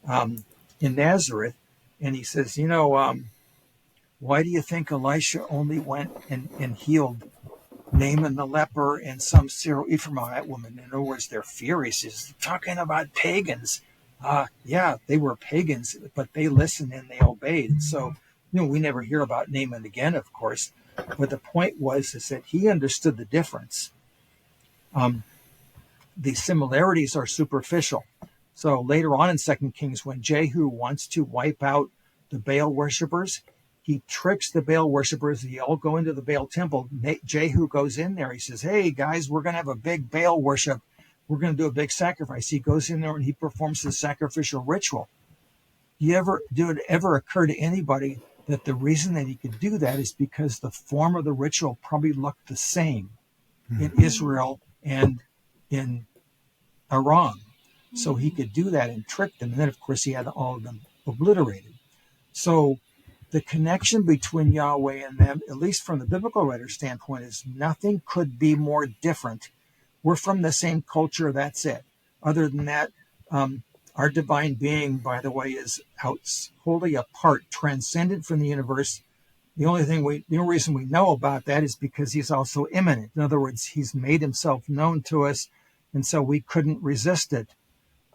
in Nazareth. And he says, why do you think Elisha only went and healed Naaman the leper and some Syro-Ephraimite woman? In other words, they're furious. He's talking about pagans. Yeah, they were pagans, but they listened and they obeyed. So, we never hear about Naaman again, of course. But the point is that he understood the difference. The similarities are superficial. So later on in 2 Kings, when Jehu wants to wipe out the Baal worshippers, he tricks the Baal worshippers. They all go into the Baal temple. Jehu goes in there. He says, hey, guys, we're going to have a big Baal worship. We're going to do a big sacrifice. He goes in there and he performs the sacrificial ritual. Did it ever occur to anybody that the reason that he could do that is because the form of the ritual probably looked the same in Israel and in Aram? So he could do that and trick them. And then, of course, he had all of them obliterated. So the connection between Yahweh and them, at least from the biblical writer standpoint, is nothing could be more different. We're from the same culture. That's it. Other than that, our divine being, by the way, is wholly apart, transcendent from the universe. The only reason we know about that is because he's also immanent. In other words, he's made himself known to us, and so we couldn't resist it.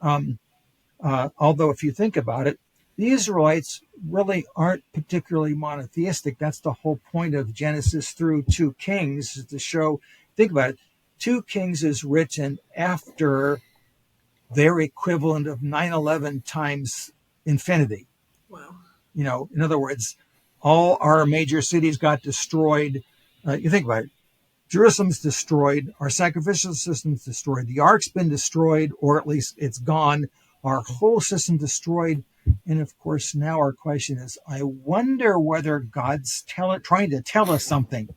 Although, if you think about it, the Israelites really aren't particularly monotheistic. That's the whole point of Genesis through 2 Kings, is to show, think about it, 2 Kings is written after their equivalent of 9/11 times infinity. Wow. In other words, all our major cities got destroyed. You think about it. Jerusalem's destroyed. Our sacrificial system's destroyed. The ark's been destroyed, or at least it's gone. Our whole system destroyed. And of course, now our question is, I wonder whether God's trying to tell us something.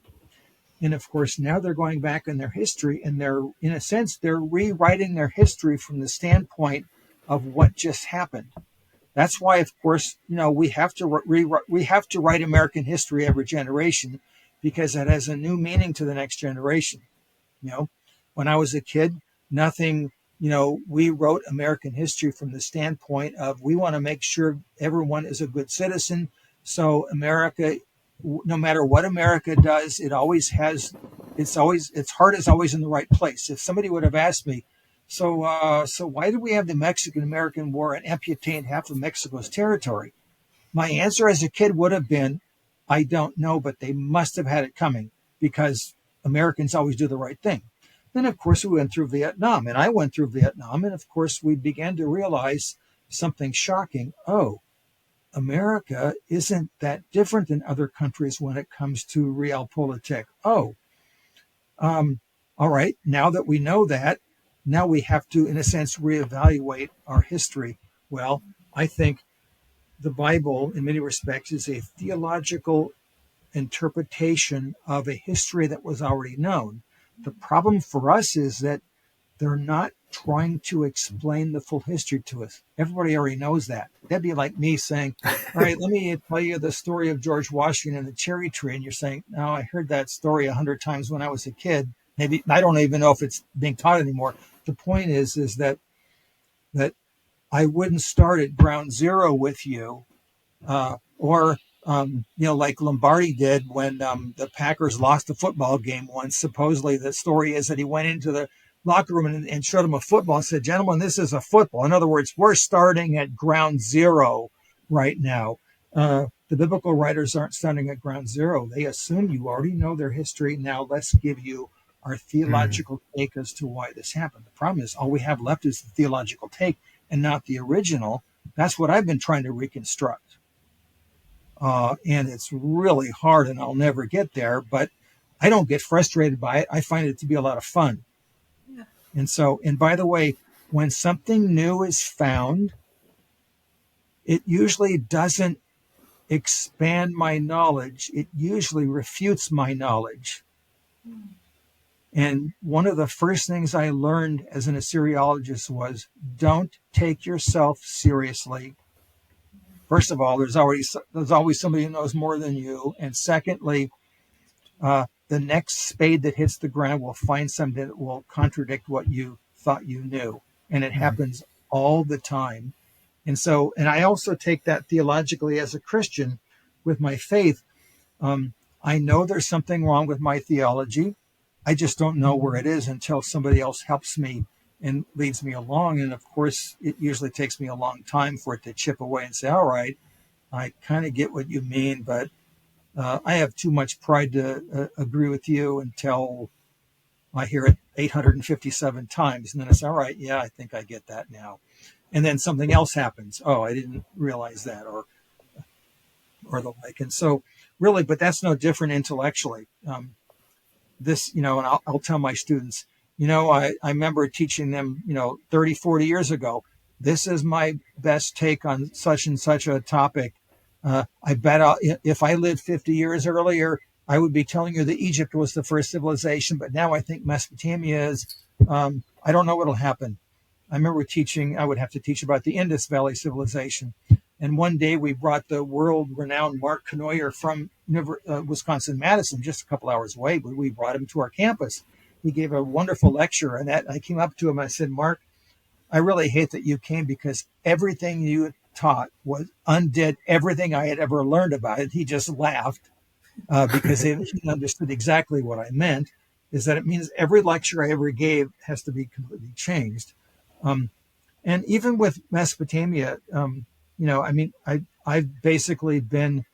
And of course, now they're going back in their history, and in a sense, they're rewriting their history from the standpoint of what just happened. That's why, of course, we have to write American history every generation, because it has a new meaning to the next generation. When I was a kid, nothing. We wrote American history from the standpoint of we want to make sure everyone is a good citizen. So America, no matter what America does, its heart is always in the right place. If somebody would have asked me, so why did we have the Mexican-American War and amputate half of Mexico's territory? My answer as a kid would have been, I don't know, but they must have had it coming, because Americans always do the right thing. Then, of course, we went through Vietnam, and I went through Vietnam, and of course, we began to realize something shocking. Oh, America isn't that different than other countries when it comes to realpolitik. Oh, all right, now that we know that, now we have to, in a sense, reevaluate our history. Well, I think the Bible, in many respects, is a theological interpretation of a history that was already known. The problem for us is that they're not trying to explain the full history to us. Everybody already knows that. That'd be like me saying, all right, let me tell you the story of George Washington and the cherry tree. And you're saying, no, I heard that story 100 times when I was a kid. Maybe I don't even know if it's being taught anymore. The point is that I wouldn't start at ground zero with you, or like Lombardi did when the Packers lost a football game once. Supposedly, the story is that he went into the locker room and showed him a football and said, "Gentlemen, this is a football." In other words, we're starting at ground zero right now. The biblical writers aren't starting at ground zero. They assume you already know their history. Now let's give you our theological take as to why this happened. The problem is all we have left is the theological take and not the original. That's what I've been trying to reconstruct. And it's really hard, and I'll never get there, but I don't get frustrated by it. I find it to be a lot of fun. Yeah. And by the way, when something new is found, it usually doesn't expand my knowledge. It usually refutes my knowledge. And one of the first things I learned as an Assyriologist was, don't take yourself seriously. First of all, there's always somebody who knows more than you. And secondly, the next spade that hits the ground will find something that will contradict what you thought you knew. And it happens all the time. And I also take that theologically as a Christian with my faith. I know there's something wrong with my theology. I just don't know where it is until somebody else helps me and leads me along. And of course, it usually takes me a long time for it to chip away and say, all right, I kind of get what you mean, but I have too much pride to agree with you until I hear it 857 times. And then I say, all right, yeah, I think I get that now. And then something else happens. Oh, I didn't realize that, or the like. And so really, but that's no different intellectually. And I'll tell my students, I remember teaching them, 30, 40 years ago, this is my best take on such and such a topic. I bet if I lived 50 years earlier, I would be telling you that Egypt was the first civilization. But now I think Mesopotamia is. I don't know what'll happen. I remember I would have to teach about the Indus Valley civilization. And one day we brought the world-renowned Mark Knoyer from Wisconsin-Madison, just a couple hours away, but we brought him to our campus. He gave a wonderful lecture, and I came up to him. I said, "Mark, I really hate that you came because everything you taught undid everything I had ever learned about it." He just laughed because he understood exactly what I meant, is that it means every lecture I ever gave has to be completely changed. And even with Mesopotamia, I've basically been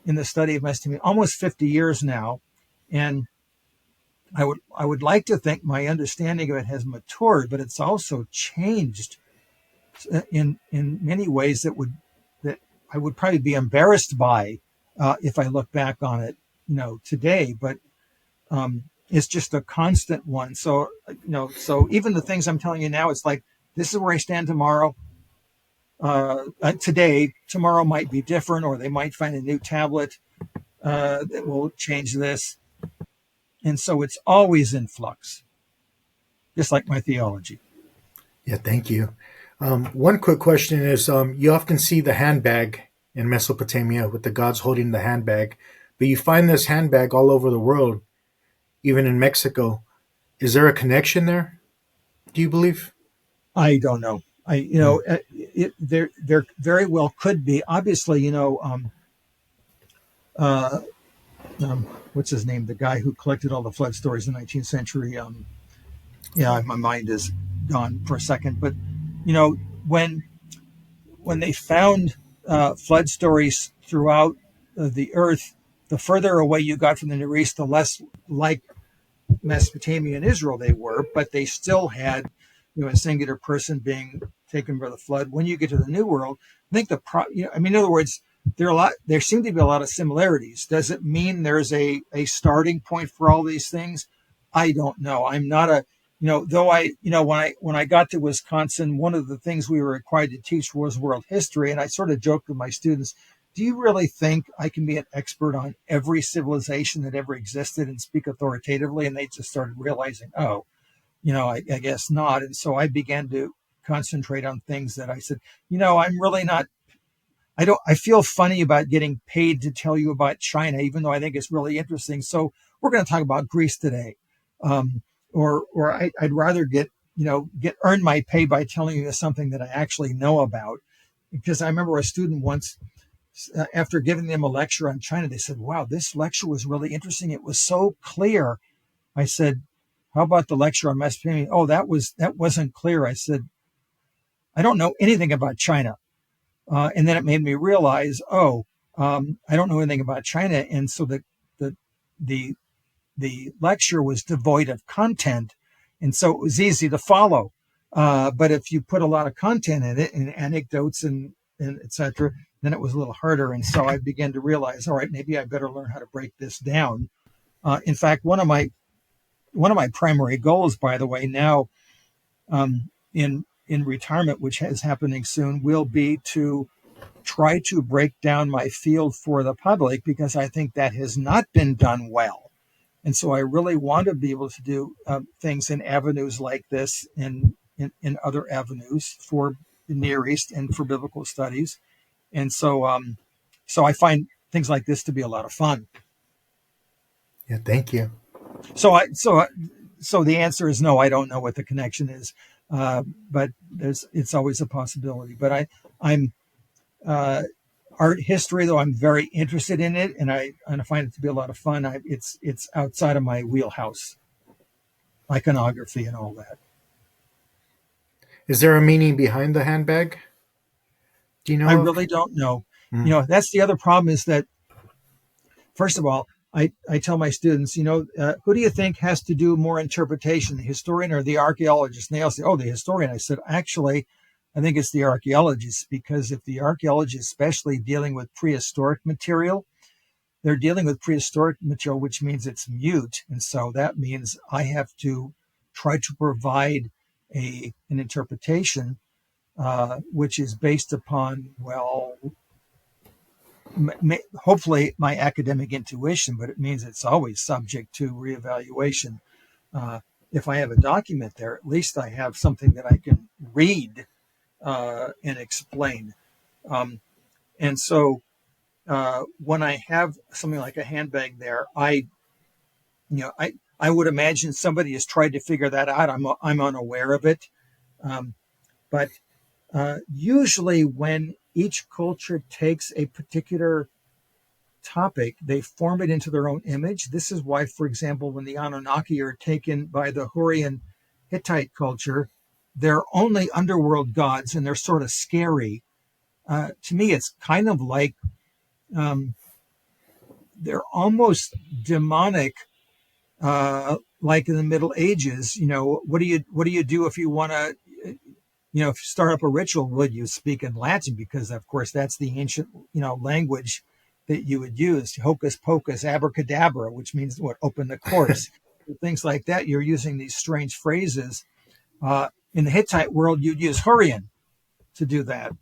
in the study of Mesopotamia almost 50 years now, and I would like to think my understanding of it has matured, but it's also changed in many ways that I would probably be embarrassed by if I look back on it, today. But it's just a constant one. So so even the things I'm telling you now, it's like this is where I stand tomorrow. Today, tomorrow might be different, or they might find a new tablet that will change this. And so it's always in flux, just like my theology. Yeah, thank you. One quick question is, you often see the handbag in Mesopotamia with the gods holding the handbag, but you find this handbag all over the world, even in Mexico. Is there a connection there, do you believe? I don't know. There very well could be. Obviously, what's his name? The guy who collected all the flood stories in the 19th century. My mind is gone for a second. But when they found flood stories throughout the earth, the further away you got from the Near East, the less like Mesopotamia and Israel they were, but they still had, a singular person being taken by the flood. When you get to the New World, I think in other words, there seem to be a lot of similarities. Does it mean there's a starting point for all these things? I don't know. I'm not when I got to Wisconsin, one of the things we were required to teach was world history. And I sort of joked with my students, do you really think I can be an expert on every civilization that ever existed and speak authoritatively? And they just started realizing, I guess not. And so I began to concentrate on things that I said, I'm really not, I feel funny about getting paid to tell you about China, even though I think it's really interesting. So we're going to talk about Greece today. Or I'd rather earn my pay by telling you something that I actually know about. Because I remember a student once, after giving them a lecture on China, they said, "Wow, this lecture was really interesting. It was so clear." I said, "How about the lecture on Mesopotamia?" "Oh, that wasn't clear." I said, "I don't know anything about China." And then it made me realize, I don't know anything about China. And so the lecture was devoid of content. And so it was easy to follow. But if you put a lot of content in it and anecdotes and et cetera, then it was a little harder. And so I began to realize, all right, maybe I better learn how to break this down. In fact, one of my primary goals, by the way, now in retirement, which is happening soon, will be to try to break down my field for the public, because I think that has not been done well. And so I really want to be able to do things in avenues like this, in other avenues for the Near East and for biblical studies. And so I find things like this to be a lot of fun. Yeah, thank you. So the answer is no, I don't know what the connection is, but it's always a possibility. But I'm art history, though I'm very interested in it, and I find it to be a lot of fun. It's outside of my wheelhouse, iconography and all that. Is there a meaning behind the handbag? Do you know? I really don't know. That's the other problem, is that, first of all, I tell my students, who do you think has to do more interpretation, the historian or the archaeologist? And they all say, oh, the historian. I said, actually, I think it's the archaeologist, because if the archaeologist, especially dealing with prehistoric material, they're dealing with prehistoric material, which means it's mute. And so that means I have to try to provide an interpretation, which is based upon, hopefully my academic intuition, but it means it's always subject to reevaluation. If I have a document there, at least I have something that I can read and explain. And so when I have something like a handbag there, I would imagine somebody has tried to figure that out. I'm unaware of it. But usually when each culture takes a particular topic, they form it into their own image. This is why, for example, when the Anunnaki are taken by the Hurrian Hittite culture, they're only underworld gods and they're sort of scary. To me, it's kind of like they're almost demonic, like in the Middle Ages. What do you do if you want to, if you start up a ritual? Would you speak in Latin? Because of course that's the ancient, language that you would use. Hocus pocus, abracadabra, which means what? Open the course. Things like that. You're using these strange phrases. In the Hittite world, you'd use Hurrian to do that.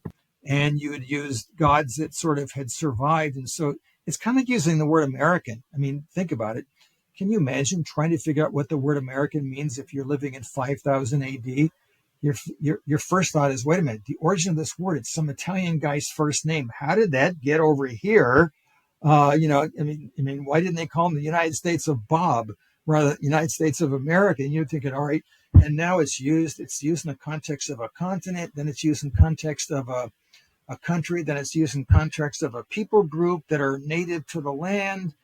And you would use gods that sort of had survived. And so it's kind of using the word American. I mean, think about it. Can you imagine trying to figure out what the word American means if you're living in 5000 AD? Your first thought is, wait a minute, the origin of this word, it's some Italian guy's first name. How did that get over here? Why didn't they call him the United States of Bob rather than United States of America? And you're thinking, all right, and now it's used in the context of a continent, then it's used in context of a country, then it's used in context of a people group that are native to the land,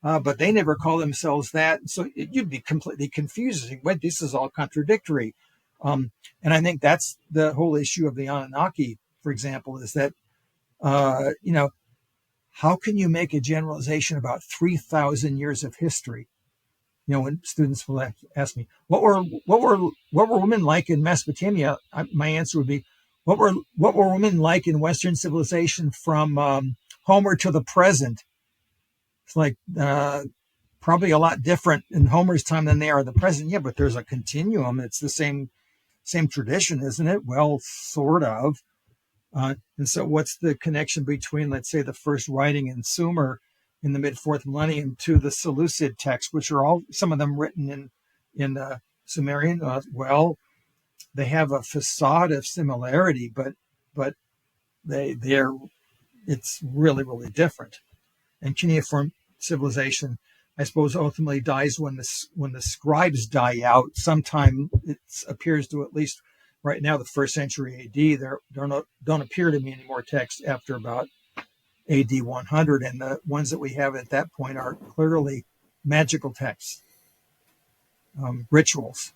but they never call themselves that. So you'd be completely confused. Wait, this is all contradictory. And I think that's the whole issue of the Anunnaki, for example, is that, how can you make a generalization about 3,000 years of history? When students will ask me, what were women like in Mesopotamia? My answer would be, what were women like in Western civilization from Homer to the present? It's like probably a lot different in Homer's time than they are in the present. Yeah, but there's a continuum. It's the same tradition, isn't it? Well, sort of. And so what's the connection between, let's say, the first writing in Sumer in the mid-4th millennium to the Seleucid texts, which are all, some of them written in Sumerian? Well, they have a facade of similarity, but it's really, really different. And cuneiform civilization, I suppose, ultimately dies when the scribes die out. Sometime it appears to, at least right now, the 1st century AD. There don't appear to be any more texts after about AD 100, and the ones that we have at that point are clearly magical texts, rituals,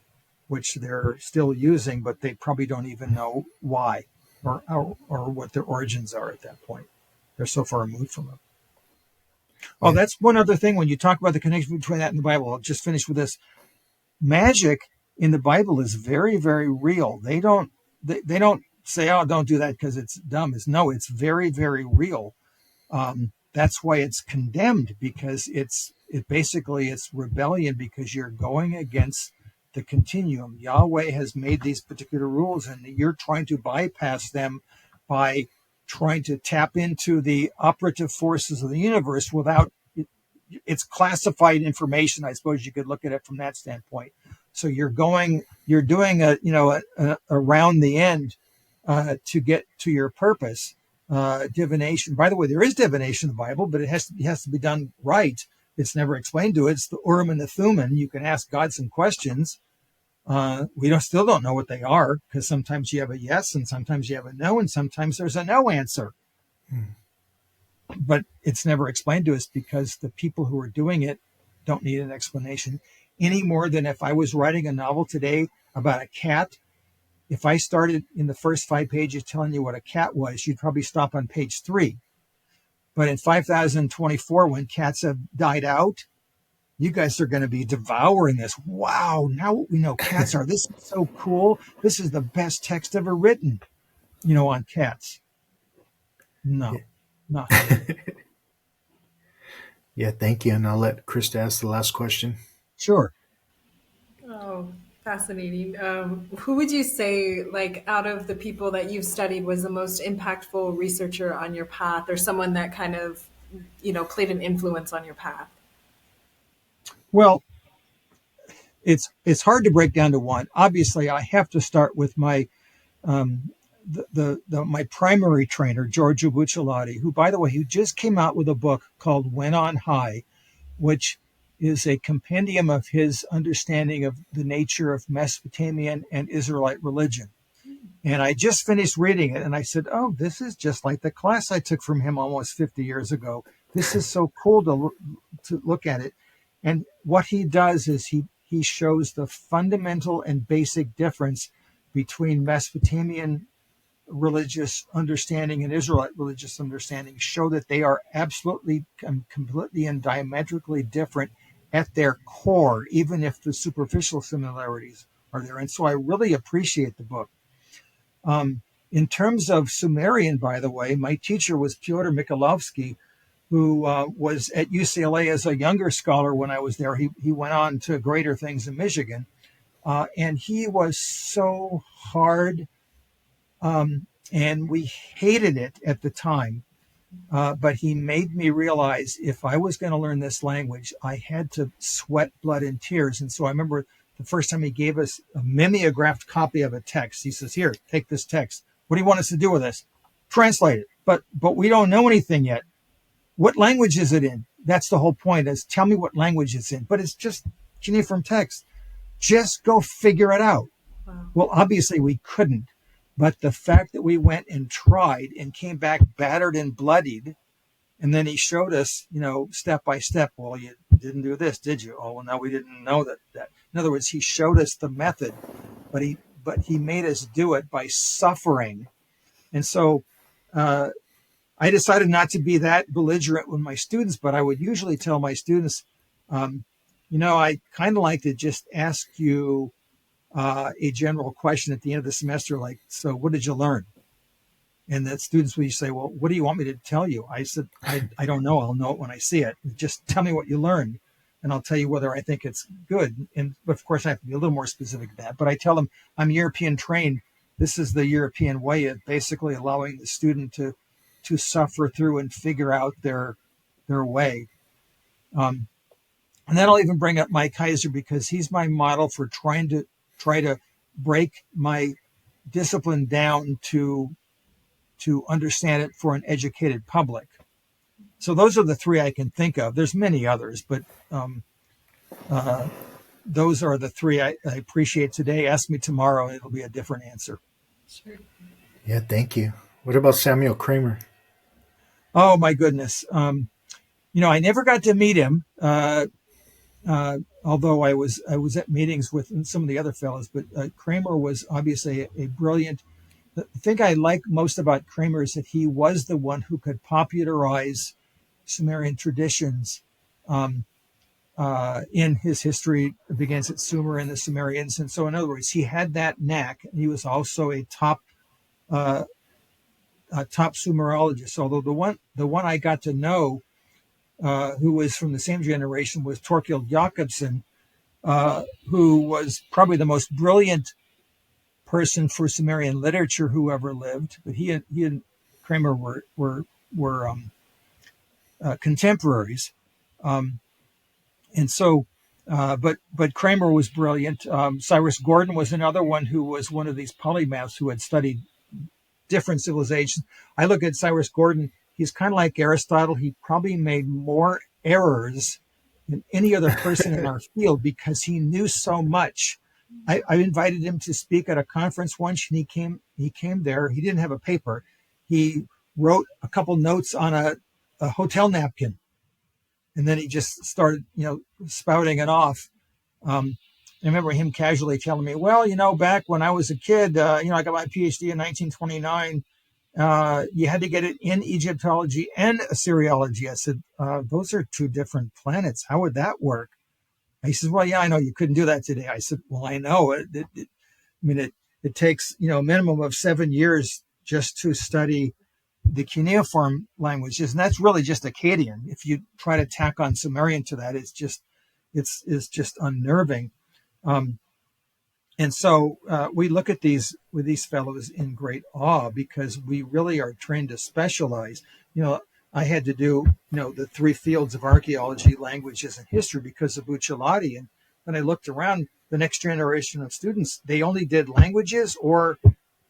which they're still using, but they probably don't even know why or what their origins are at that point. They're so far removed from them. Oh, that's one other thing. When you talk about the connection between that and the Bible, I'll just finish with this. Magic in the Bible is very, very real. They don't say, oh, don't do that because it's dumb. No, it's very, very real. That's why it's condemned, because it's rebellion, because you're going against the continuum. Yahweh has made these particular rules, and you're trying to bypass them by trying to tap into the operative forces of the universe without it's classified information. I suppose you could look at it from that standpoint. So you're doing a around the end to get to your purpose. Divination. By the way, there is divination in the Bible, but it has to be done right. It's never explained to us. It's the Urim and the Thummim. You can ask God some questions. We still don't know what they are, because sometimes you have a yes and sometimes you have a no, and sometimes there's a no answer. But it's never explained to us because the people who are doing it don't need an explanation any more than if I was writing a novel today about a cat. If I started in the first 5 pages telling you what a cat was, you'd probably stop on page 3. But in 5024, when cats have died out, you guys are going to be devouring this. Wow, now we know cats are. This is so cool. This is the best text ever written, on cats. No, not. Yeah, thank you. And I'll let Christa ask the last question. Sure. Oh, fascinating. Who would you say, like, out of the people that you've studied, was the most impactful researcher on your path, or someone that kind of, played an influence on your path? Well, it's hard to break down to one. Obviously, I have to start with my my primary trainer, Giorgio Bucciolati, who, by the way, who just came out with a book called When on High, which is a compendium of his understanding of the nature of Mesopotamian and Israelite religion. And I just finished reading it, and I said, oh, this is just like the class I took from him almost 50 years ago. This is so cool to look at it. And what he does is he shows the fundamental and basic difference between Mesopotamian religious understanding and Israelite religious understanding, show that they are absolutely, completely and diametrically different at their core, even if the superficial similarities are there. And so I really appreciate the book. In terms of Sumerian, by the way, my teacher was Pyotr Mikhailovsky, who was at UCLA as a younger scholar when I was there. He went on to greater things in Michigan. And he was so hard, and we hated it at the time. But he made me realize if I was going to learn this language, I had to sweat blood and tears. And so I remember the first time he gave us a mimeographed copy of a text. He says, here, take this text. What do you want us to do with this? Translate it. But we don't know anything yet. What language is it in? That's the whole point, is tell me what language it's in. But it's just cuneiform text. Just go figure it out. Wow. Well, obviously we couldn't. But the fact that we went and tried and came back battered and bloodied, and then he showed us, step by step, well, you didn't do this, did you? Oh, well, no, we didn't know that. In other words, he showed us the method, but he made us do it by suffering. And so I decided not to be that belligerent with my students, but I would usually tell my students, I kind of like to just ask you a general question at the end of the semester, like, so what did you learn? And the students would say, well, what do you want me to tell you? I said, I don't know. I'll know it when I see it. Just tell me what you learned, and I'll tell you whether I think it's good. And of course, I have to be a little more specific than that. But I tell them I'm European trained. This is the European way of basically allowing the student to suffer through and figure out their way. And then I'll even bring up Mike Heiser, because he's my model for try to break my discipline down to understand it for an educated public. So those are the three I can think of. There's many others, but those are the three I appreciate today. Ask me tomorrow, and it'll be a different answer. Sure. Yeah, thank you. What about Samuel Kramer? Oh, my goodness. I never got to meet him, although I was at meetings with some of the other fellows. But Kramer was obviously a brilliant. The thing I like most about Kramer is that he was the one who could popularize Sumerian traditions. In his history, it begins at Sumer and the Sumerians. And so, in other words, he had that knack. And he was also a top Sumerologist. Although the one I got to know, who was from the same generation, was Torkild Jakobsen, who was probably the most brilliant person for Sumerian literature who ever lived. But he and Kramer were contemporaries, and so. But Kramer was brilliant. Cyrus Gordon was another one who was one of these polymaths who had studied different civilizations. I look at Cyrus Gordon. He's kind of like Aristotle. He probably made more errors than any other person in our field because he knew so much. I invited him to speak at a conference once, and he came there. He didn't have a paper. He wrote a couple notes on a hotel napkin, and then he just started, spouting it off. I remember him casually telling me, well, back when I was a kid, I got my PhD in 1929. You had to get it in Egyptology and Assyriology. I said, those are two different planets. How would that work? He says, well, yeah, I know you couldn't do that today. I said, well, I know. It takes, a minimum of 7 years just to study the cuneiform languages. And that's really just Akkadian. If you try to tack on Sumerian to that, it's just unnerving. And so we look at these fellows in great awe because we really are trained to specialize. I had to do, the three fields of archaeology, languages, and history because of Bucciolati. And when I looked around, the next generation of students, they only did languages or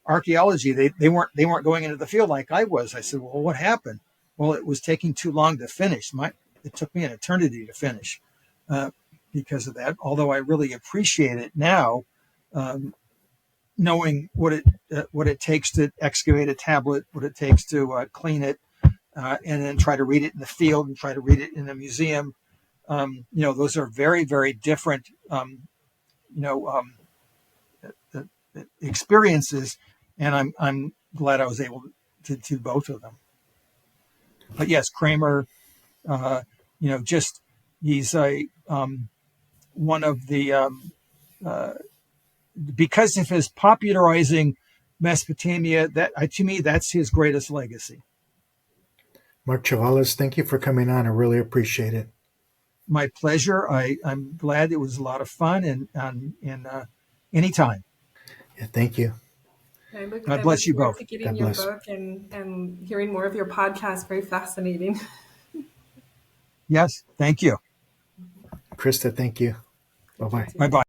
archaeology, they weren't going into the field like I was. I said, well, what happened? Well, it was taking too long to finish. It took me an eternity to finish because of that. Although I really appreciate it now, knowing what it takes to excavate a tablet, what it takes to clean it, and then try to read it in the field and try to read it in a museum. Those are very, very different, experiences, and I'm glad I was able to do both of them. But yes, Kramer, he's a one of the because of his popularizing Mesopotamia. To me, that's his greatest legacy. Mark Chavalas, thank you for coming on. I really appreciate it. My pleasure. I'm glad it was a lot of fun, and anytime. Yeah, thank you. God bless you both. To getting your book and hearing more of your podcast. Very fascinating. Yes, thank you. Christa, thank you. Bye-bye. Bye-bye.